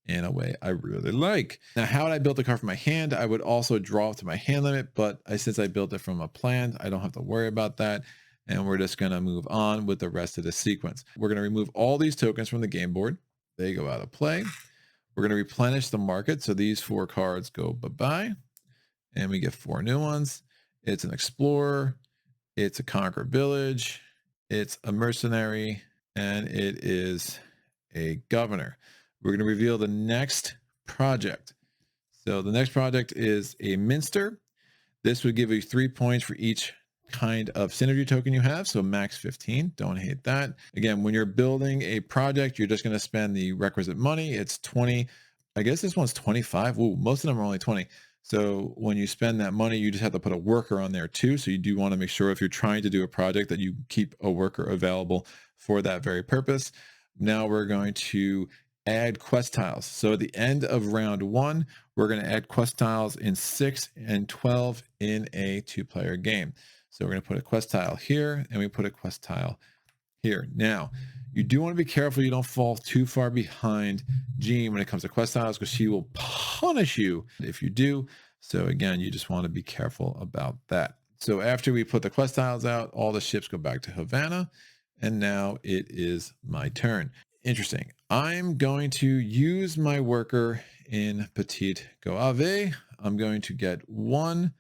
in a way I really like. Now, how would I build the card from my hand? I would also draw to my hand limit, but since I built it from a plan, I don't have to worry about that. And we're just going to move on with the rest of the sequence. We're going to remove all these tokens from the game board. They go out of play. We're going to replenish the market. So these 4 cards go bye-bye. And we get 4 new ones. It's an explorer. It's a conquer village. It's a mercenary. And it is a governor. We're going to reveal the next project. So the next project is a minster. This would give you 3 points for each kind of synergy token you have. So max 15. Don't hate that. Again, when you're building a project, you're just going to spend the requisite money. It's 20. I guess this one's 25. Ooh, most of them are only 20. So when you spend that money, you just have to put a worker on there too. So you do want to make sure if you're trying to do a project that you keep a worker available for that very purpose. Now we're going to add quest tiles. So at the end of round 1, we're going to add quest tiles in 6 and 12 in a 2-player game. So we're going to put a quest tile here, and we put a quest tile here. Now, you do want to be careful you don't fall too far behind Jean when it comes to quest tiles, because she will punish you if you do. So again, you just want to be careful about that. So after we put the quest tiles out, all the ships go back to Havana, and now it is my turn. Interesting. I'm going to use my worker in Petite Goave. I'm going to get 1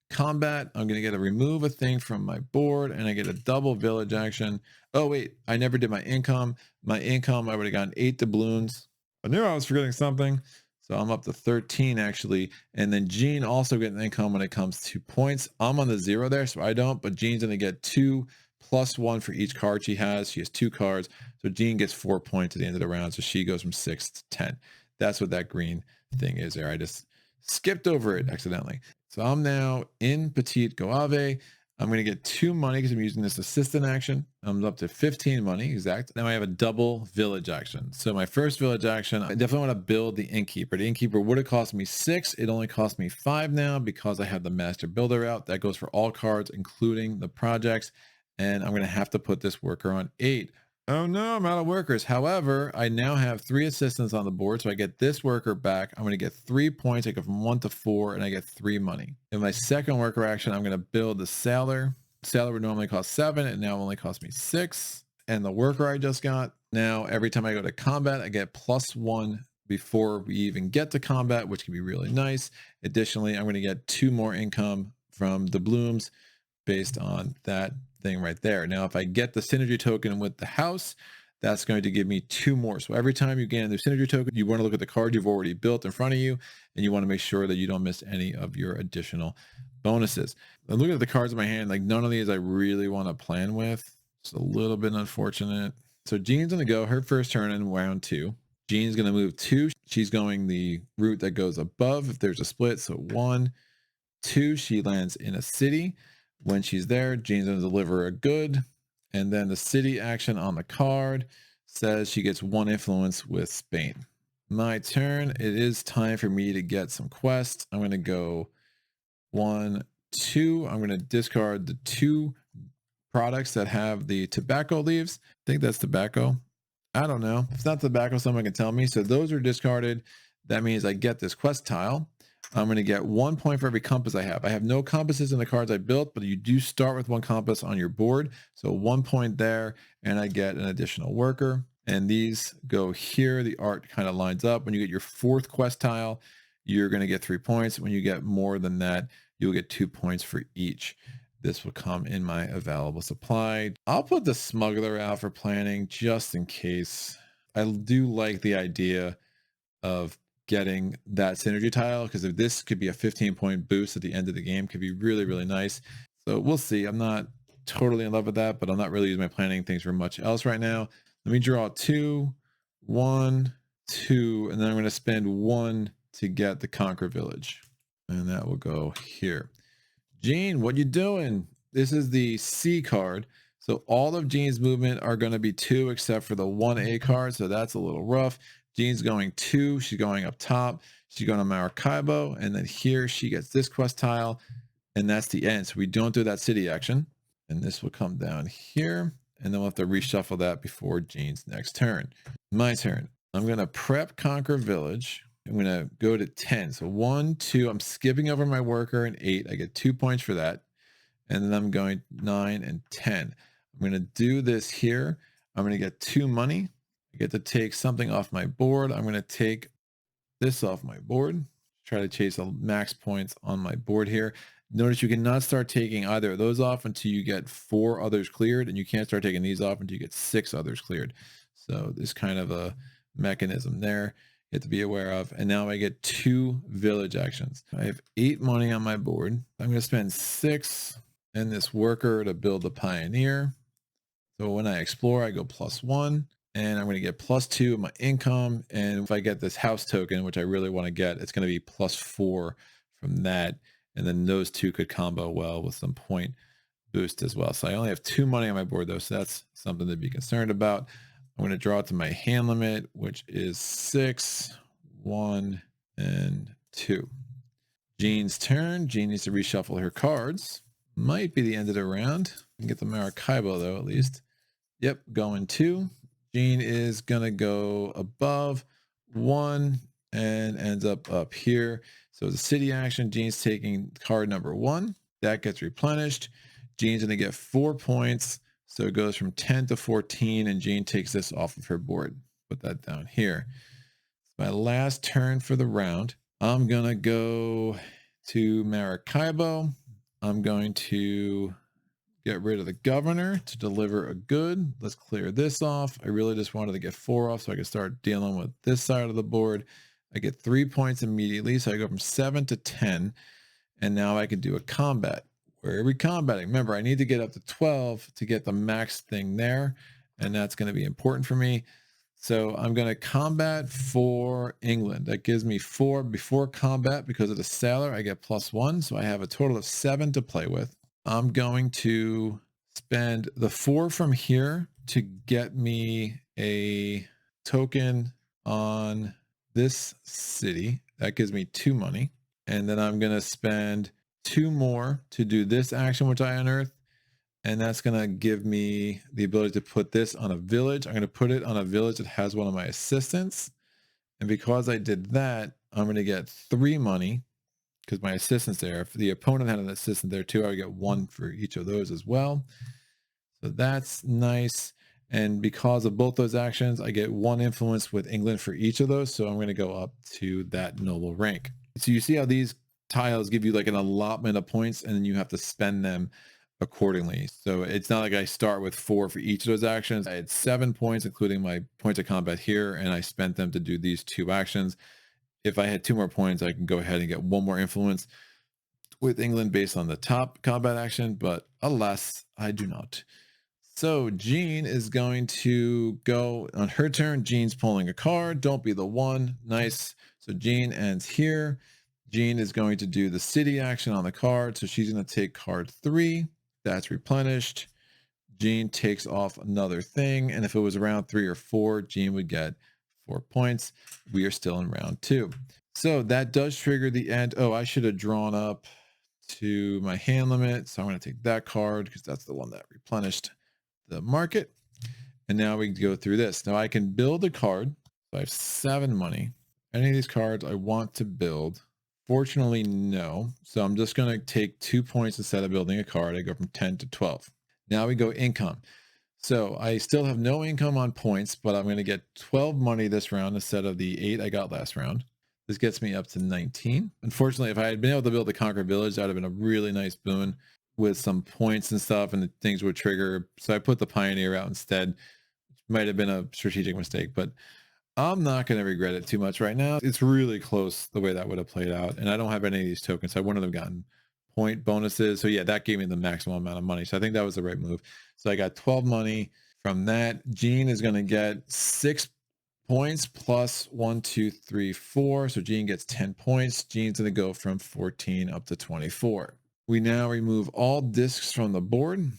combat. I'm going to get a remove a thing from my board, and I get a double village action. Oh, wait, I never did my income. My income, I would have gotten 8 doubloons. I knew I was forgetting something. So I'm up to 13 actually. And then Jean also getting income when it comes to points. I'm on the 0 there, so I don't, but Jean's going to get 2 plus 1 for each card she has. She has 2 cards. So Jean gets 4 points at the end of the round. So she goes from 6 to 10. That's what that green thing is there. I just skipped over it accidentally. So I'm now in Petite Goave. I'm going to get 2 money because I'm using this assistant action. I'm up to 15 money, exact. Now I have a double village action. So my first village action, I definitely want to build the innkeeper. The innkeeper would have cost me 6. It only cost me 5 now because I have the master builder out. That goes for all cards, including the projects. And I'm going to have to put this worker on 8. Oh no, I'm out of workers. However, I now have 3 assistants on the board, so I get this worker back. I'm going to get 3 points. I go from 1 to 4, and I get 3 money. In my second worker action, I'm going to build the sailor. Sailor would normally cost 7, and now only costs me 6. And the worker I just got, now every time I go to combat, I get +1 before we even get to combat, which can be really nice. Additionally, I'm going to get 2 more income from the blooms based on that thing right there. Now, if I get the synergy token with the house, that's going to give me 2 more. So every time you gain a new synergy token, you want to look at the card you've already built in front of you, and you want to make sure that you don't miss any of your additional bonuses. I'm looking at the cards in my hand, like none of these I really want to plan with. It's a little bit unfortunate. So Jean's going to go her first turn in round 2. Jean's going to move 2. She's going the route that goes above if there's a split. So 1, 2, she lands in a city. When she's there, Jean's going to deliver a good. And then the city action on the card says she gets 1 influence with Spain. My turn. It is time for me to get some quests. I'm going to go 1, 2. I'm going to discard the 2 products that have the tobacco leaves. I think that's tobacco. I don't know. If it's not tobacco, someone can tell me. So those are discarded. That means I get this quest tile. I'm going to get 1 point for every compass I have. I have no compasses in the cards I built, but you do start with 1 compass on your board. So 1 point there, and I get an additional worker. And these go here. The art kind of lines up. When you get your 4th quest tile, you're going to get 3 points. When you get more than that, you'll get 2 points for each. This will come in my available supply. I'll put the smuggler out for planning just in case. I do like the idea of getting that synergy tile, because if this could be a 15-point boost at the end of the game, could be really, really nice. So we'll see. I'm not totally in love with that, but I'm not really using my planning things for much else right now. Let me draw 2, 1, 2, and then I'm going to spend 1 to get the Conquer Village. And that will go here. Gene, what you doing? This is the C card. So all of Gene's movement are going to be 2 except for the 1A card. So that's a little rough. Gene's going 2. She's going up top. She's going to Maracaibo. And then here she gets this quest tile. And that's the end. So we don't do that city action. And this will come down here. And then we'll have to reshuffle that before Gene's next turn. My turn. I'm going to prep Conquer Village. I'm going to go to 10. So 1, 2. I'm skipping over my worker and 8. I get 2 points for that. And then I'm going 9 and 10. I'm going to do this here. I'm going to get 2 money. I get to take something off my board. I'm going to take this off my board. Try to chase a max points on my board here. Notice you cannot start taking either of those off until you get 4 others cleared, and you can't start taking these off until you get 6 others cleared. So there's kind of a mechanism there you have to be aware of. And now I get 2 village actions. I have 8 money on my board. I'm going to spend 6 in this worker to build the pioneer. So when I explore, I go +1, and I'm going to get +2 of my income. And if I get this house token, which I really want to get, it's going to be +4 from that. And then those 2 could combo well with some point boost as well. So I only have 2 money on my board though, so that's something to be concerned about. I'm going to draw it to my hand limit, which is 6, 1, and 2. Gene's turn. Gene needs to reshuffle her cards. Might be the end of the round. We can get the Maracaibo though, at least. Yep, going 2. Gene is going to go above 1 and ends up here. So as a city action, Gene's taking card number 1. That gets replenished. Gene's going to get 4 points. So it goes from 10 to 14, and Gene takes this off of her board. Put that down here. My last turn for the round. I'm going to go to Maracaibo. I'm going to get rid of the governor to deliver a good. Let's clear this off. I really just wanted to get 4 off so I could start dealing with this side of the board. I get 3 points immediately. So I go from 7 to 10. And now I can do a combat. Where are we combating? Remember, I need to get up to 12 to get the max thing there. And that's going to be important for me. So I'm going to combat for England. That gives me 4 before combat. Because of the sailor, I get +1. So I have a total of 7 to play with. I'm going to spend the 4 from here to get me a token on this city. That gives me 2 money. And then I'm going to spend 2 more to do this action, which I unearthed. And that's going to give me the ability to put this on a village. I'm going to put it on a village that has one of my assistants. And because I did that, I'm going to get 3 money because my assistant's there. If the opponent had an assistant there too, I would get 1 for each of those as well. So that's nice. And because of both those actions, I get 1 influence with England for each of those. So I'm going to go up to that noble rank. So you see how these tiles give you like an allotment of points, and then you have to spend them accordingly. So it's not like I start with 4 for each of those actions. I had 7 points, including my points of combat here, and I spent them to do these 2 actions. If I had 2 more points, I can go ahead and get 1 more influence with England based on the top combat action, but alas, I do not. So Jean is going to go on her turn. Jean's pulling a card. Don't be the one. Nice. So Jean ends here. Jean is going to do the city action on the card. So she's going to take card 3. That's replenished. Jean takes off another thing. And if it was around 3 or 4, Jean would get 4 points. We are still in round 2. So that does trigger the end. Oh, I should have drawn up to my hand limit. So I'm going to take that card because that's the one that replenished the market. And now we can go through this. Now I can build a card. So I have 7 money. Any of these cards I want to build? Fortunately, no. So I'm just going to take 2 points instead of building a card. I go from 10 to 12. Now we go income. So I still have no income on points, but I'm going to get 12 money this round instead of the 8 I got last round. This gets me up to 19. Unfortunately, if I had been able to build the Conquer Village, that would have been a really nice boon with some points and stuff, and the things would trigger. So I put the Pioneer out instead, which might have been a strategic mistake, but I'm not going to regret it too much right now. It's really close the way that would have played out. And I don't have any of these tokens. I wouldn't have gotten point bonuses. So yeah, that gave me the maximum amount of money. So I think that was the right move. So I got 12 money from that. Gene is going to get 6 points plus 1, 2, 3, 4. So Gene gets 10 points. Gene's going to go from 14 up to 24. We now remove all discs from the board.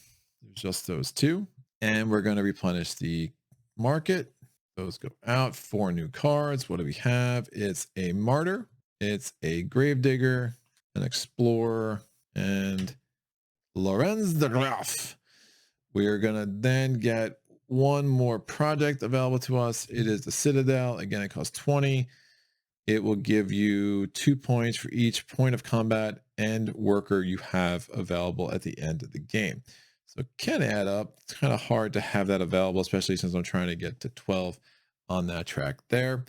There's just those two. And we're going to replenish the market. Those go out. 4 new cards. What do we have? It's a martyr. It's a gravedigger, an explorer, and Lorenz de Graaf. We are going to then get one more project available to us. It is the Citadel. Again, it costs 20. It will give you 2 points for each point of combat and worker you have available at the end of the game. So it can add up. It's kind of hard to have that available, especially since I'm trying to get to 12 on that track there.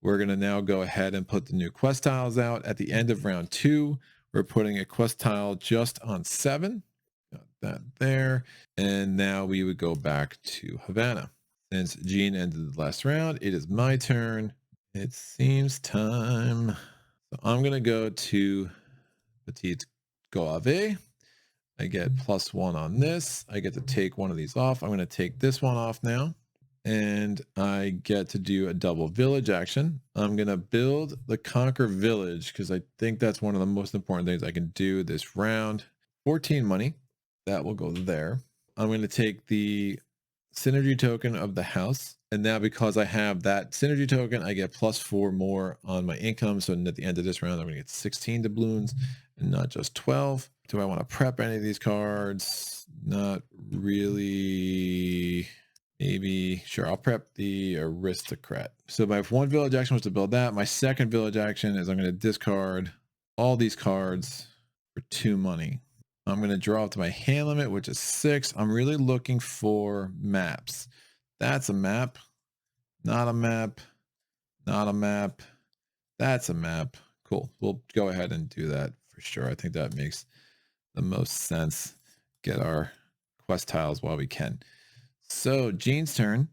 We're going to now go ahead and put the new quest tiles out. At the end of round 2, we're putting a quest tile just on 7. Got that there. And now we would go back to Havana. Since Gene ended the last round, it is my turn. It seems time. So I'm going to go to Petit Goave. I get +1 on this. I get to take one of these off. I'm going to take this one off now. And I get to do a double village action. I'm going to build the Conquer Village because I think that's one of the most important things I can do this round. 14 money. That will go there. I'm going to take the synergy token of the house. And now because I have that synergy token, I get +4 more on my income. So at the end of this round, I'm going to get 16 doubloons and not just 12. Do I want to prep any of these cards? Not really. Maybe, sure, I'll prep the aristocrat. So my one village action was to build that. My second village action is I'm going to discard all these cards for 2 money. I'm going to draw up to my hand limit, which is 6. I'm really looking for maps. That's a map. Not a map. Not a map. That's a map. Cool. We'll go ahead and do that for sure. I think that makes the most sense. Get our quest tiles while we can. So Gene's turn.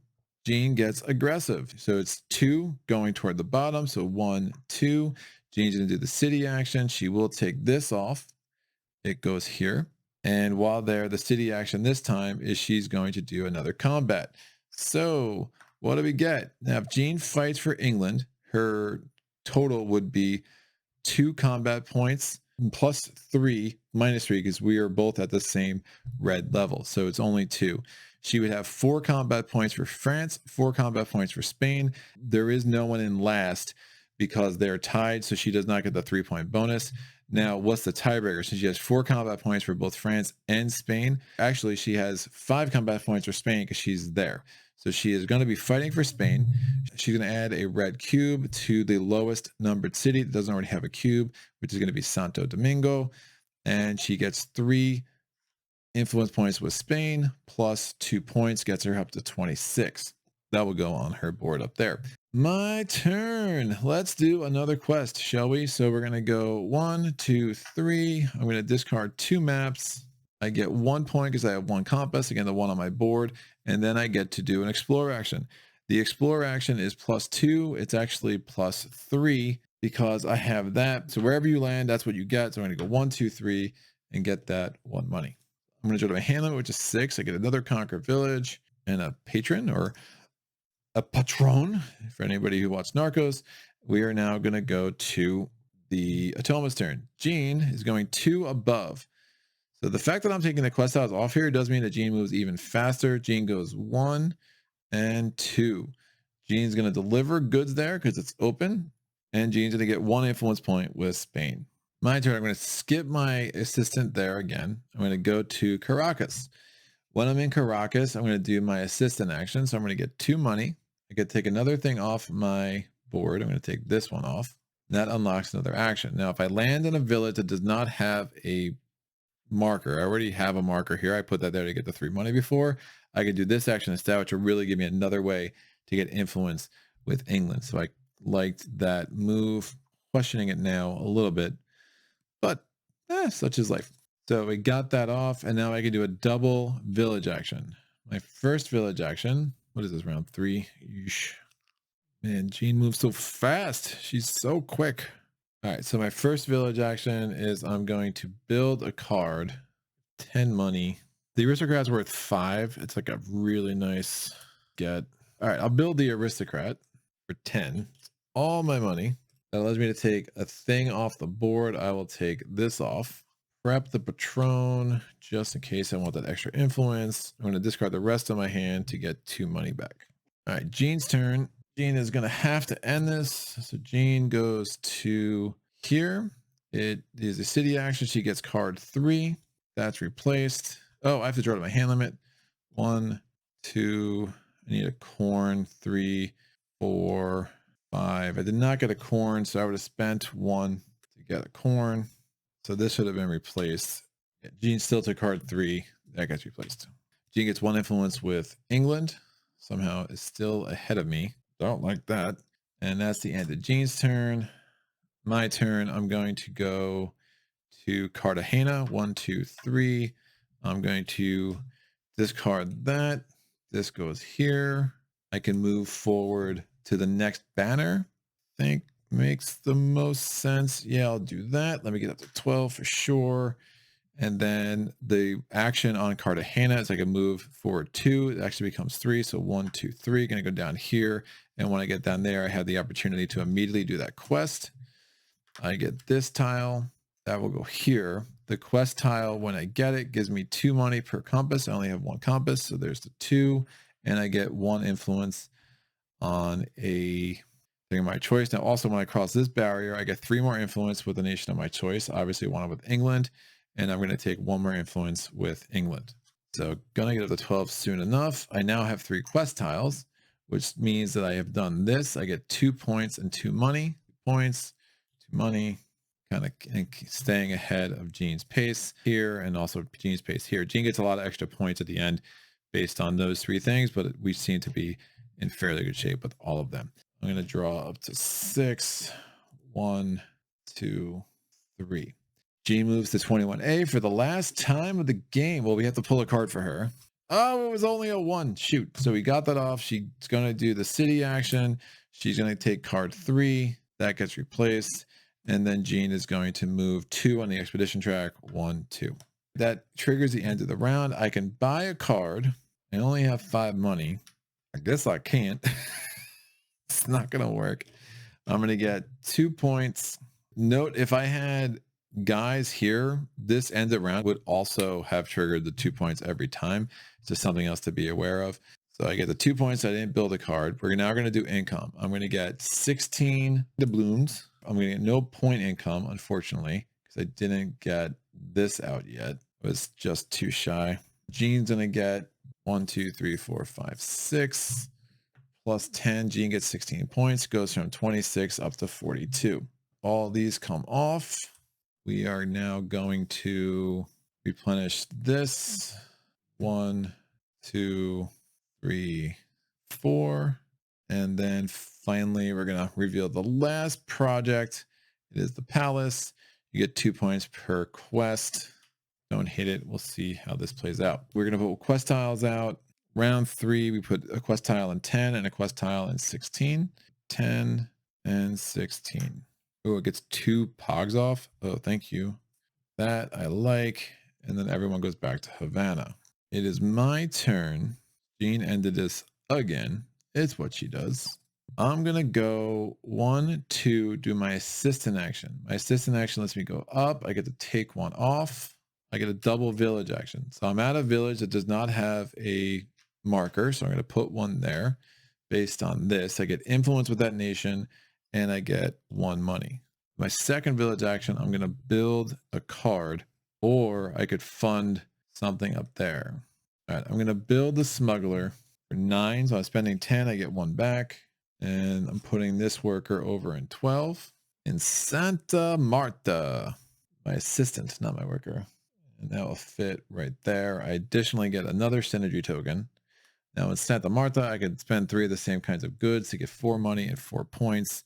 Gene gets aggressive. So it's 2 going toward the bottom. So 1, 2. Gene's going to do the city action. She will take this off. It goes here. And while there, the city action this time is she's going to do another combat. So what do we get? Now, if Gene fights for England, her total would be 2 combat points +3, -3, because we are both at the same red level. So it's only 2. She would have 4 combat points for France, 4 combat points for Spain. There is no one in last because they're tied, so she does not get the 3-point bonus. Now, what's the tiebreaker? Since she has 4 combat points for both France and Spain, actually, she has 5 combat points for Spain because she's there. So she is going to be fighting for Spain. She's going to add a red cube to the lowest numbered city that doesn't already have a cube, which is going to be Santo Domingo. And she gets 3 influence points with Spain, +2 points, gets her up to 26. That will go on her board up there. My turn. Let's do another quest, shall we? So we're going to go 1, 2, 3. I'm going to discard 2 maps. I get 1 point because I have 1 compass, again, the one on my board. And then I get to do an explore action. The explore action is +2. It's actually +3 because I have that. So wherever you land, that's what you get. So I'm going to go 1, 2, 3 and get that 1 money. I'm going to go to my hand limit, which is 6. I get another Conquer Village and a patron or a patron. For anybody who watched Narcos, we are now going to go to the automa's turn. Gene is going 2 above. So the fact that I'm taking the quest tiles off here does mean that Gene moves even faster. Gene goes 1 and 2. Gene's going to deliver goods there because it's open. And Gene's going to get 1 influence point with Spain. My turn. I'm going to skip my assistant there again. I'm going to go to Caracas. When I'm in Caracas, I'm going to do my assistant action. So I'm going to get 2 money. I could take another thing off my board. I'm going to take this one off. That unlocks another action. Now, if I land in a village that does not have a marker, I already have a marker here. I put that there to get the 3 money before. I could do this action instead, which will really give me another way to get influence with England. So I liked that move, questioning it now a little bit, but such is life. So we got that off, and now I can do a double village action. My first village action, what is this, round 3? Man, Jean moves so fast. She's so quick. All right, so my first village action is I'm going to build a card, 10 money. The aristocrat's worth 5. It's like a really nice get. All right, I'll build the aristocrat for 10. All my money. That allows me to take a thing off the board. I will take this off. Prep the patron just in case I want that extra influence. I'm going to discard the rest of my hand to get 2 money back. All right, Jean's turn. Jean is going to have to end this. So Jean goes to here. It is a city action. She gets card 3. That's replaced. Oh, I have to draw to my hand limit. 1, 2. I need a corn. 3, 4, 5. I did not get a corn, so I would have spent 1 to get a corn. So this should have been replaced. Yeah, Jean still took card 3. That gets replaced. Jean gets 1 influence with England. Somehow is still ahead of me. Don't like that. And that's the end of Jean's turn. My turn. I'm going to go to Cartagena. 1, 2, 3. I'm going to discard that. This goes here. I can move forward to the next banner. I think makes the most sense. Yeah, I'll do that. Let me get up to 12 for sure. And then the action on Cartagena is I can move forward 2. It actually becomes 3. So 1, 2, 3. Going to go down here. And when I get down there, I have the opportunity to immediately do that quest. I get this tile. That will go here. The quest tile, when I get it, gives me 2 money per compass. I only have 1 compass. So there's the 2. And I get 1 influence on a thing of my choice. Now, also, when I cross this barrier, I get 3 more influence with the nation of my choice. Obviously, 1 with England. And I'm going to take 1 more influence with England. So gonna get up to 12 soon enough. I now have 3 quest tiles, which means that I have done this. I get 2 points and 2 money. 2 points, 2 money, kind of staying ahead of Jean's pace here and also Jean's pace here. Jean gets a lot of extra points at the end based on those 3 things, but we seem to be in fairly good shape with all of them. I'm going to draw up to 6. 1, 2, 3. Jean moves to 21A for the last time of the game. Well, we have to pull a card for her. Oh, it was only a 1. Shoot. So we got that off. She's going to do the city action. She's going to take card 3. That gets replaced. And then Jean is going to move 2 on the expedition track. 1, 2. That triggers the end of the round. I can buy a card. I only have 5 money. I guess I can't. It's not going to work. I'm going to get 2 points. Note, if I had guys here, this end of round would also have triggered the 2 points every time. It's just something else to be aware of. So I get the 2 points. I didn't build a card. We're now going to do income. I'm going to get 16 doubloons. I'm going to get no point income, unfortunately, because I didn't get this out yet. It was just too shy. Jean's going to get 1, 2, 3, 4, 5, 6 plus 10. Jean gets 16 points, goes from 26 up to 42. All these come off. We are now going to replenish this. 1, 2, 3, 4. And then finally, we're going to reveal the last project. It is the palace. You get 2 points per quest. Don't hit it. We'll see how this plays out. We're going to put quest tiles out. Round 3, we put a quest tile in 10 and a quest tile in 16. 10 and 16. Oh, it gets 2 pogs off. Oh, thank you. That I like. And then everyone goes back to Havana. It is my turn. Jean ended this again. It's what she does. I'm going to go 1, 2, do my assistant action. My assistant action lets me go up. I get to take 1 off. I get a double village action. So I'm at a village that does not have a marker. So I'm going to put 1 there based on this. I get influence with that nation and I get 1 money. My second village action, I'm going to build a card, or I could fund something up there. All right, I'm going to build the smuggler for 9. So I'm spending 10. I get 1 back. And I'm putting this worker over in 12. In Santa Marta, my assistant, not my worker. And that will fit right there. I additionally get another synergy token. Now in Santa Marta, I can spend 3 of the same kinds of goods to get 4 money and 4 points.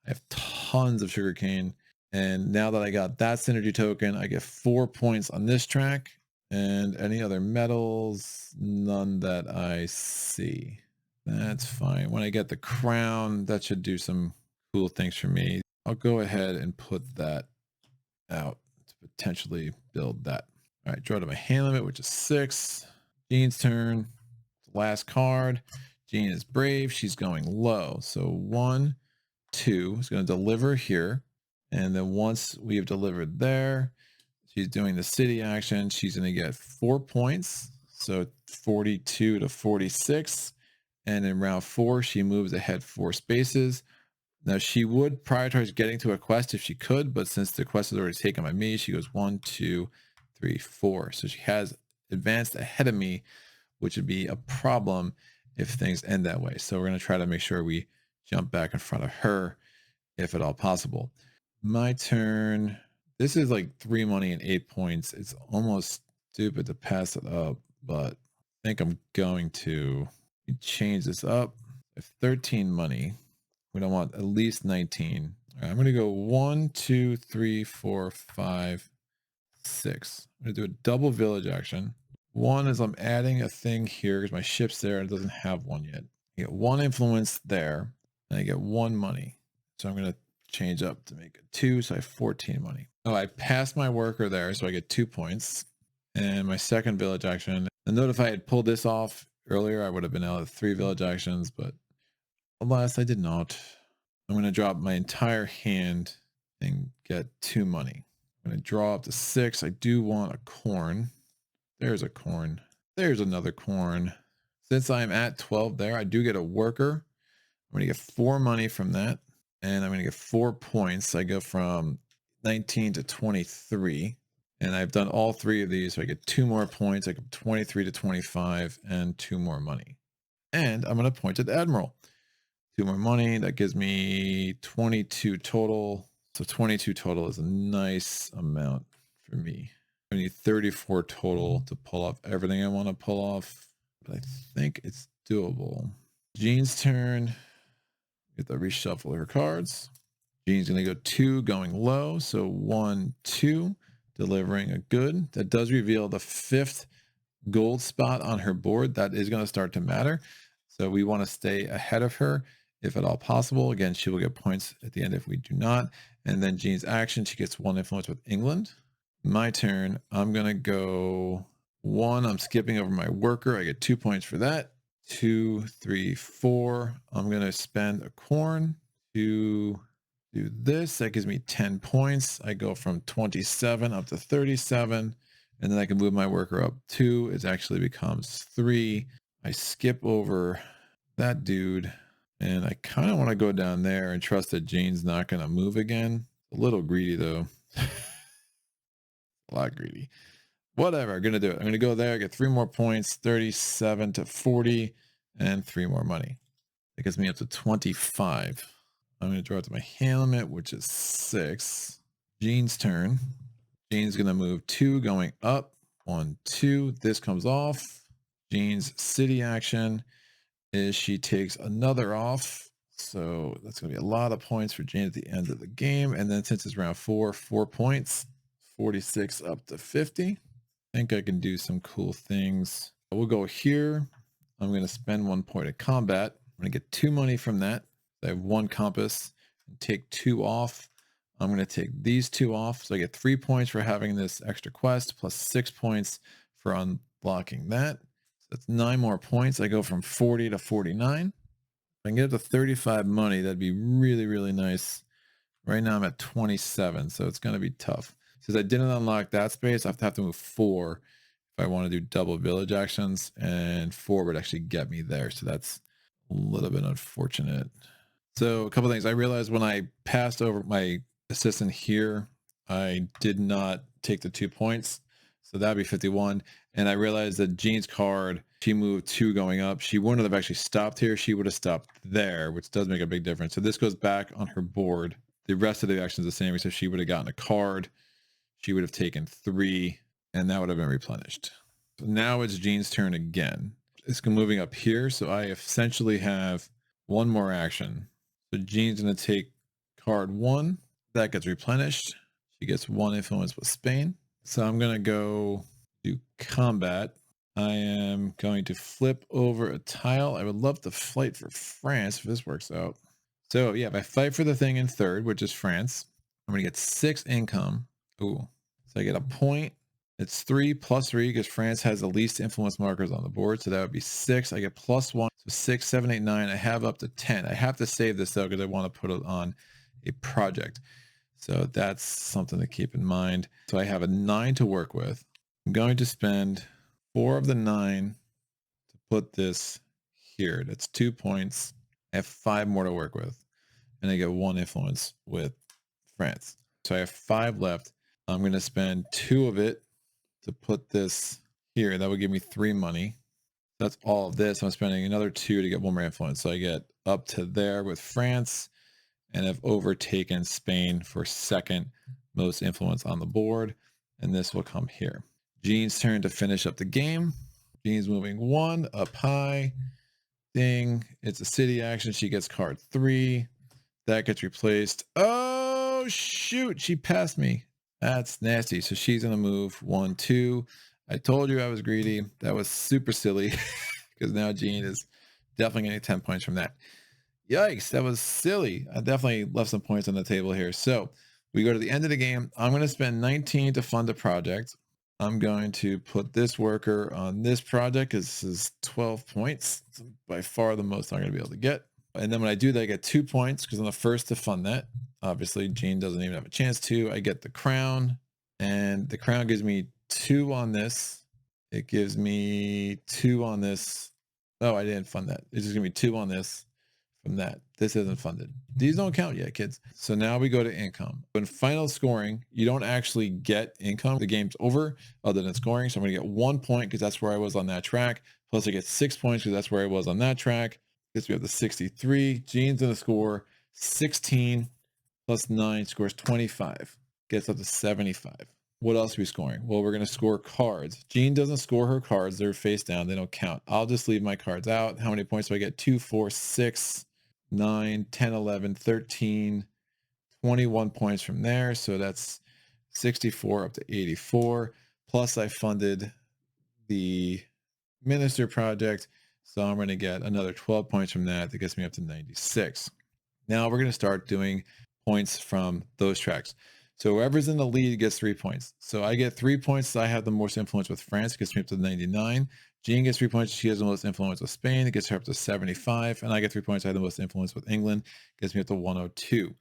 I have tons of sugarcane. And now that I got that synergy token, I get 4 points on this track. And any other metals? None that I see. That's fine. When I get the crown, that should do some cool things for me. I'll go ahead and put that out to potentially build that. All right, draw to my hand limit, which is 6. Jean's turn. Last card. Jean is brave. She's going low. So 1, 2 is going to deliver here. And then once we have delivered there, she's doing the city action. She's going to get 4 points. So 42 to 46. And in round 4, she moves ahead 4 spaces. Now, she would prioritize getting to a quest if she could, but since the quest is already taken by me, she goes 1, 2, 3, 4. So she has advanced ahead of me, which would be a problem if things end that way. So we're going to try to make sure we jump back in front of her if at all possible. My turn. This is like 3 money and 8 points. It's almost stupid to pass it up, but I think I'm going to change this up. I have 13 money. We don't want at least 19. All right, I'm going to go 1, 2, 3, 4, 5, 6. I'm going to do a double village action. One is I'm adding a thing here because my ship's there and it doesn't have one yet. I get 1 influence there and I get 1 money. So I'm going to change up to make it 2. So I have 14 money. Oh, I passed my worker there. So I get 2 points. And my second village action. And note if I had pulled this off earlier, I would have been out of 3 village actions, but alas, I did not. I'm going to drop my entire hand and get 2 money. I'm going to draw up to 6. I do want a corn. There's a corn. There's another corn. Since I'm at 12 there, I do get a worker. I'm going to get 4 money from that. And I'm going to get 4 points. I go from 19 to 23. And I've done all 3 of these. So I get 2 more points. I go 23 to 25 and 2 more money. And I'm going to appoint an admiral. 2 more money. That gives me 22 total. So 22 total is a nice amount for me. I need 34 total to pull off everything I want to pull off. But I think it's doable. Jean's turn. Get to reshuffle her cards. Jean's going to go 2 going low. So 1, 2, delivering a good. That does reveal the 5th gold spot on her board. That is going to start to matter. So we want to stay ahead of her if at all possible. Again, she will get points at the end if we do not. And then Jean's action, she gets 1 influence with England. My turn, I'm going to go 1. I'm skipping over my worker. I get 2 points for that. 2, 3, 4. I'm going to spend a corn to do this. That gives me 10 points. I go from 27 up to 37. And then I can move my worker up 2. It actually becomes 3. I skip over that dude. And I kind of want to go down there and trust that Jean's not going to move again. A little greedy, though. A lot greedy. Whatever, I'm going to do it. I'm going to go there, get 3 more points, 37 to 40, and 3 more money. That gets me up to 25. I'm going to draw it to my hand limit, which is 6. Jean's turn. Jean's going to move 2 going up. 1, 2. This comes off. Jean's city action is she takes another off. So that's going to be a lot of points for Jean at the end of the game. And then since it's round 4, 4 points, 46 up to 50. I think I can do some cool things. We'll go here. I'm going to spend 1 point of combat. I'm going to get 2 money from that. I have 1 compass and take 2 off. I'm going to take these 2 off. So I get 3 points for having this extra quest plus 6 points for unlocking that. So that's 9 more points. I go from 40 to 49. If I can get up to 35 money, that'd be really, really nice. Right now I'm at 27, so it's going to be tough. Since I didn't unlock that space, I have to move 4 if I want to do double village actions, and 4 would actually get me there. So that's a little bit unfortunate. So a couple things. I realized when I passed over my assistant here, I did not take the 2 points. So that'd be 51. And I realized that Jean's card, she moved 2 going up. She wouldn't have actually stopped here. She would have stopped there, which does make a big difference. So this goes back on her board. The rest of the actions are the same, except she would have gotten a card. She would have taken 3, and that would have been replenished. So now it's Jean's turn again. It's moving up here, so I essentially have 1 more action. So Jean's going to take card 1. That gets replenished. She gets 1 influence with Spain. So I'm going to go do combat. I am going to flip over a tile. I would love to fight for France if this works out. So yeah, if I fight for the thing in third, which is France, I'm going to get 6 income. Ooh. So I get a point. It's 3 plus 3 because France has the least influence markers on the board. So that would be 6. I get +1. So 6, 7, 8, 9. I have up to 10. I have to save this though because I want to put it on a project. So that's something to keep in mind. So I have a 9 to work with. I'm going to spend 4 of the 9 to put this here. That's 2 points. I have 5 more to work with. And I get 1 influence with France. So I have 5 left. I'm going to spend 2 of it to put this here. That would give me 3 money. That's all of this. I'm spending another 2 to get 1 more influence. So I get up to there with France, and I've overtaken Spain for second most influence on the board. And this will come here. Jean's turn to finish up the game. Jean's moving 1 up high. Ding. It's a city action. She gets card 3. That gets replaced. Oh, shoot. She passed me. That's nasty. So she's going to move 1, 2. I told you I was greedy. That was super silly because now Jean is definitely getting 10 points from that. Yikes. That was silly. I definitely left some points on the table here. So we go to the end of the game. I'm going to spend 19 to fund a project. I'm going to put this worker on this project because this is 12 points. It's by far the most I'm going to be able to get. And then when I do that, I get 2 points because I'm the first to fund that. Obviously, Jean doesn't even have a chance to. I get the crown, and the crown gives me 2 on this. It gives me 2 on this. Oh, I didn't fund that. It's just going to be 2 on this from that. This isn't funded. These don't count yet, kids. So now we go to income. In final scoring, you don't actually get income. The game's over other than scoring. So I'm going to get 1 point because that's where I was on that track. Plus I get 6 points because that's where I was on that track. Gets me up to 63. Jean's going to score 16 plus 9 scores 25. Gets up to 75. What else are we scoring? Well, we're going to score cards. Jean doesn't score her cards. They're face down. They don't count. I'll just leave my cards out. How many points do I get? 2, 4, 6, 9, 10, 11, 13, 21 points from there. So that's 64 up to 84. Plus I funded the minister project. So I'm going to get another 12 points from that. That gets me up to 96. Now we're going to start doing points from those tracks. So whoever's in the lead gets 3 points. So I get 3 points. I have the most influence with France. It gets me up to 99. Jean gets 3 points. She has the most influence with Spain. It gets her up to 75. And I get 3 points. I have the most influence with England. It gets me up to 102.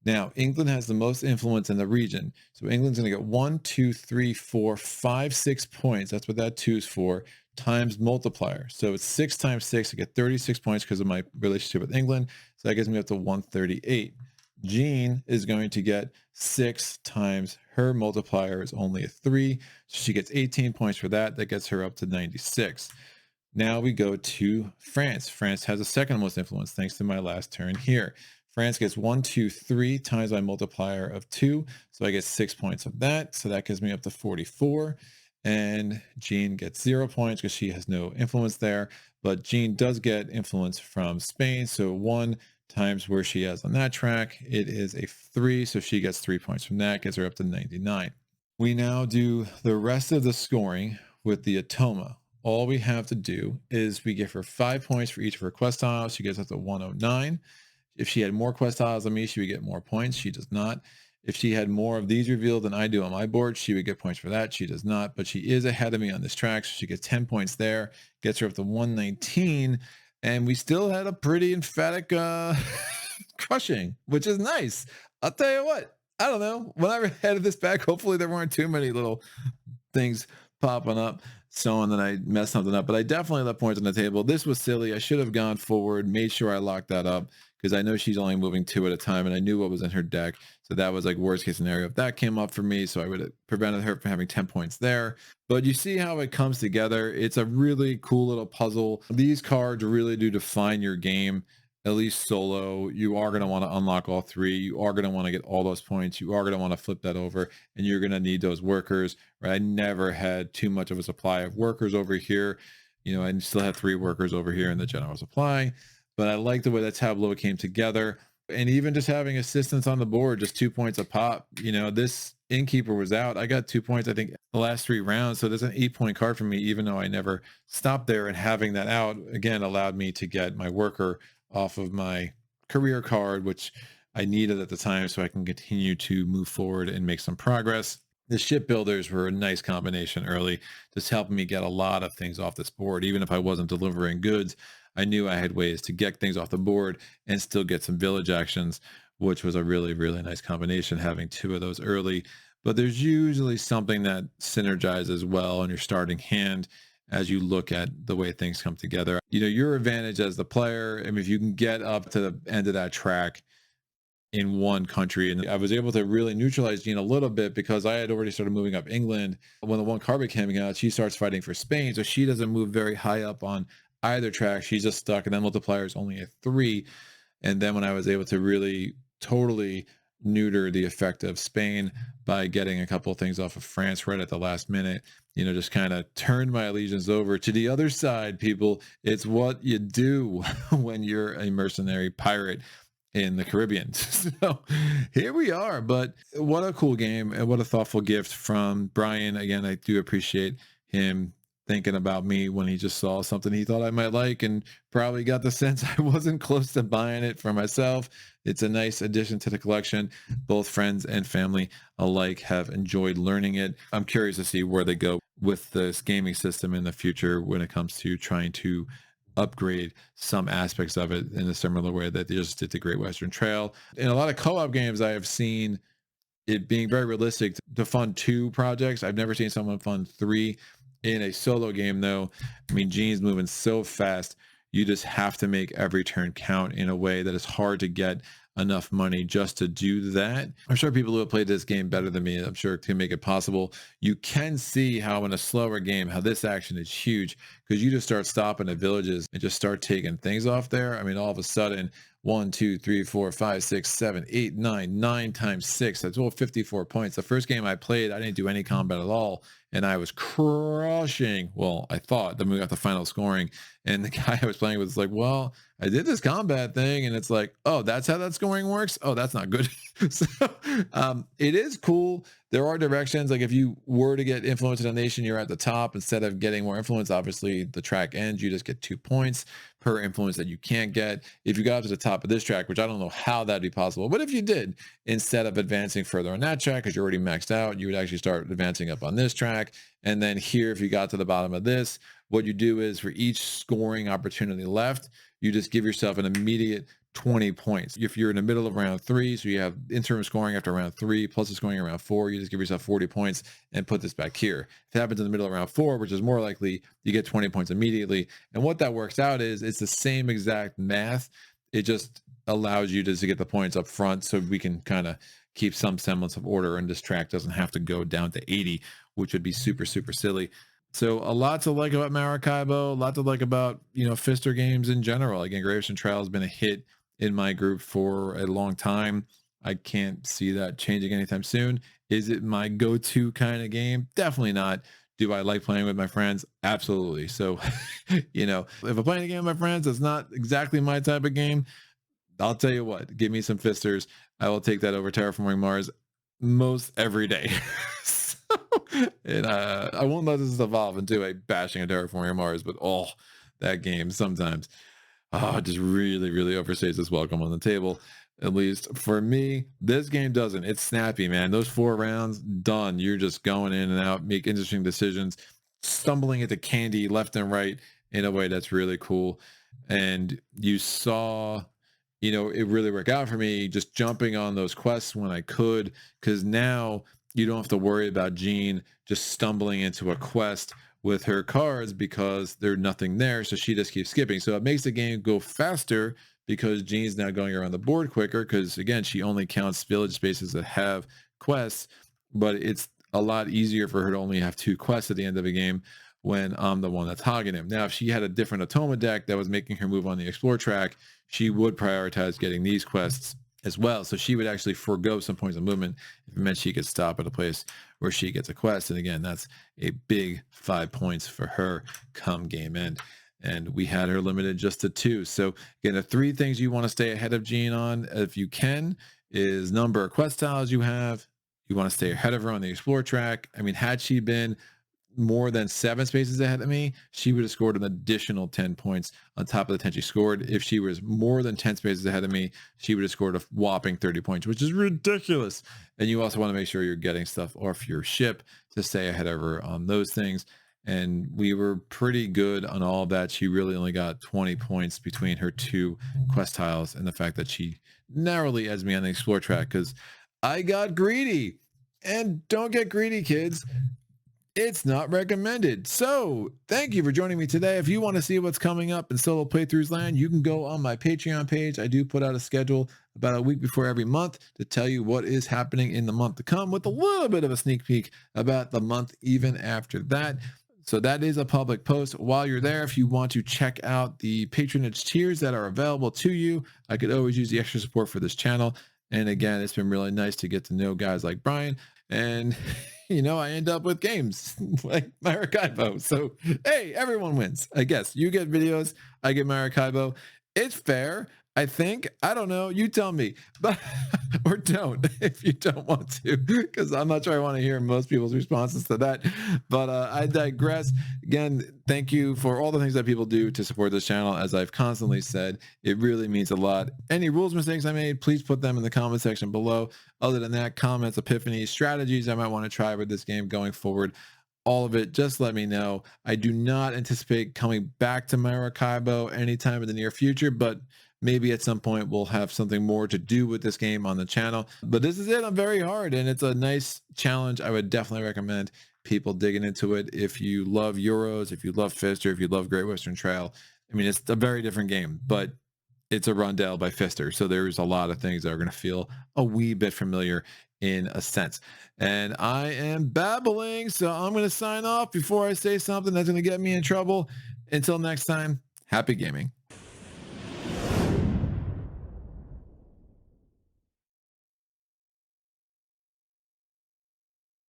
Now, England has the most influence in the region. So England's going to get 1, 2, 3, 4, 5, 6 points. That's what that 2 is for, times multiplier. So it's 6 times 6. I get 36 points because of my relationship with England. So that gets me up to 138. Jean is going to get 6 times her multiplier is only a 3. So she gets 18 points for that. That gets her up to 96. Now we go to France. France has the second most influence thanks to my last turn here. France gets 1, 2, 3 times my multiplier of 2. So I get 6 points of that. So that gives me up to 44. And Jean gets 0 points because she has no influence there. But Jean does get influence from Spain. So 1 times where she has on that track, it is a 3. So she gets 3 points from that, gets her up to 99. We now do the rest of the scoring with the automa. All we have to do is we give her 5 points for each of her quest tiles. She gets up to 109. If she had more quest tiles than me, she would get more points. She does not. If she had more of these revealed than I do on my board, she would get points for that. She does not, but she is ahead of me on this track. So she gets 10 points there, gets her up to 119. And we still had a pretty emphatic crushing, which is nice. I'll tell you what, I don't know. When I headed this back, hopefully there weren't too many little things popping up showing that I messed something up, but I definitely left points on the table. This was silly. I should have gone forward, made sure I locked that up because I know she's only moving 2 at a time and I knew what was in her deck. So that was like worst case scenario. If that came up for me, so I would have prevented her from having 10 points there. But you see how it comes together. It's a really cool little puzzle. These cards really do define your game. At least solo, you are going to want to unlock all 3. You are going to want to get all those points. You are going to want to flip that over, and you're going to need those workers. Right? I never had too much of a supply of workers over here. You know, I still have 3 workers over here in the general supply, but I like the way that tableau came together. And even just having assistance on the board, just 2 points a pop. You know, this innkeeper was out. I got 2 points, I think, the last 3 rounds. So there's an 8 point card for me, even though I never stopped there. And having that out again allowed me to get my worker off of my career card, which I needed at the time so I can continue to move forward and make some progress. The shipbuilders were a nice combination early, just helping me get a lot of things off this board. Even if I wasn't delivering goods, I knew I had ways to get things off the board and still get some village actions, which was a really, really nice combination having two of those early. But there's usually something that synergizes well in your starting hand as you look at the way things come together. Your advantage as the player, I mean, if you can get up to the end of that track in one country. And I was able to really neutralize Jean a little bit because I had already started moving up England. When the one card became out, she starts fighting for Spain. So she doesn't move very high up on either track. She's just stuck. And then multiplier is only a 3. And then when I was able to really totally neuter the effect of Spain by getting a couple of things off of France right at the last minute, just kind of turned my allegiance over to the other side, people. It's what you do when you're a mercenary pirate in the Caribbean. So here we are. But what a cool game and what a thoughtful gift from Brian. Again, I do appreciate him thinking about me when he just saw something he thought I might like and probably got the sense I wasn't close to buying it for myself. It's a nice addition to the collection. Both friends and family alike have enjoyed learning it. I'm curious to see where they go with this gaming system in the future when it comes to trying to upgrade some aspects of it in a similar way that they just did the Great Western Trail. In a lot of co-op games, I have seen it being very realistic to fund 2 projects. I've never seen someone fund 3. In a solo game, though, I mean, Gene's moving so fast, you just have to make every turn count in a way that is hard to get enough money just to do that. I'm sure people who have played this game better than me, I'm sure, can make it possible. You can see how in a slower game, how this action is huge because you just start stopping at villages and just start taking things off there. I mean, all of a sudden, 1, 2, 3, 4, 5, 6, 7, 8, 9 times 6. That's all 54 points. The first game I played, I didn't do any combat at all. And I was crushing. Well, I thought. Then we got the final scoring. And the guy I was playing with was like, well, I did this combat thing. And it's like, oh, that's how that scoring works? Oh, that's not good. So it is cool. There are directions. Like if you were to get influence in a nation, you're at the top. Instead of getting more influence, obviously the track ends. You just get 2 points per influence that you can't get. If you got up to the top of this track, which I don't know how that'd be possible, but if you did, instead of advancing further on that track because you're already maxed out, you would actually start advancing up on this track. And then here, if you got to the bottom of this, what you do is for each scoring opportunity left, you just give yourself an immediate 20 points. If you're in the middle of round 3, so you have interim scoring after round 3 plus the scoring around 4, you just give yourself 40 points and put this back here. If it happens in the middle of round 4, which is more likely, you get 20 points immediately. And what that works out is it's the same exact math. It just allows you to get the points up front so we can kind of keep some semblance of order, and this track doesn't have to go down to 80, which would be super, super silly. So a lot to like about Maracaibo, a lot to like about, Fister games in general. Again, Great Western Trail has been a hit in my group for a long time. I can't see that changing anytime soon. Is it my go-to kind of game? Definitely not. Do I like playing with my friends? Absolutely. So, if I'm playing a game with my friends, that's not exactly my type of game. I'll tell you what, give me some Fisters. I will take that over Terraforming Mars most every day. And I won't let this evolve into a bashing of Terraforming Mars, but that game sometimes just really, really overstays its welcome on the table. At least for me, this game doesn't. It's snappy, man. Those 4 rounds, done. You're just going in and out, make interesting decisions, stumbling into candy left and right in a way that's really cool. And you saw, it really worked out for me just jumping on those quests when I could, because now you don't have to worry about Jean just stumbling into a quest with her cards because there's nothing there. So she just keeps skipping. So it makes the game go faster because Jean's now going around the board quicker because, again, she only counts village spaces that have quests, but it's a lot easier for her to only have 2 quests at the end of a game when I'm the one that's hogging him. Now, if she had a different automa deck that was making her move on the explore track, she would prioritize getting these quests as well. So she would actually forego some points of movement if it meant she could stop at a place where she gets a quest. And again, that's a big 5 points for her come game end. And we had her limited just to 2. So again, the 3 things you want to stay ahead of Jean on, if you can, is number of quest tiles you have, You want to stay ahead of her on the explore track. I mean, had she been more than 7 spaces ahead of me, she would have scored an additional 10 points on top of the 10 she scored. If she was more than 10 spaces ahead of me, she would have scored a whopping 30 points, which is ridiculous. And you also want to make sure you're getting stuff off your ship to stay ahead of her on those things. And we were pretty good on all of that. She really only got 20 points between her 2 quest tiles and the fact that she narrowly edged me on the explore track because I got greedy. And don't get greedy, kids. It's not recommended. So thank you for joining me today. If you want to see what's coming up in solo playthroughs land, you can go on my Patreon page. I do put out a schedule about a week before every month to tell you what is happening in the month to come, with a little bit of a sneak peek about the month even after that. So that is a public post. While you're there, if you want to check out the patronage tiers that are available to you, I could always use the extra support for this channel. And again, it's been really nice to get to know guys like Brian. And I end up with games like Maracaibo. So, hey, everyone wins. I guess you get videos, I get Maracaibo. It's fair, I think. I don't know. You tell me, but or don't if you don't want to, because I'm not sure I want to hear most people's responses to that. But I digress. Again, thank you for all the things that people do to support this channel. As I've constantly said, it really means a lot. Any rules mistakes I made, please put them in the comment section below. Other than that, comments, epiphanies, strategies I might want to try with this game going forward, all of it, just let me know. I do not anticipate coming back to Maracaibo anytime in the near future, but maybe at some point we'll have something more to do with this game on the channel. But this is it. I'm very hard, and it's a nice challenge. I would definitely recommend people digging into it. If you love Euros, if you love Fister, if you love Great Western Trail, I mean, it's a very different game, but it's a rondelle by Fister. So there's a lot of things that are going to feel a wee bit familiar in a sense. And I am babbling, so I'm going to sign off before I say something that's going to get me in trouble. Until next time, happy gaming.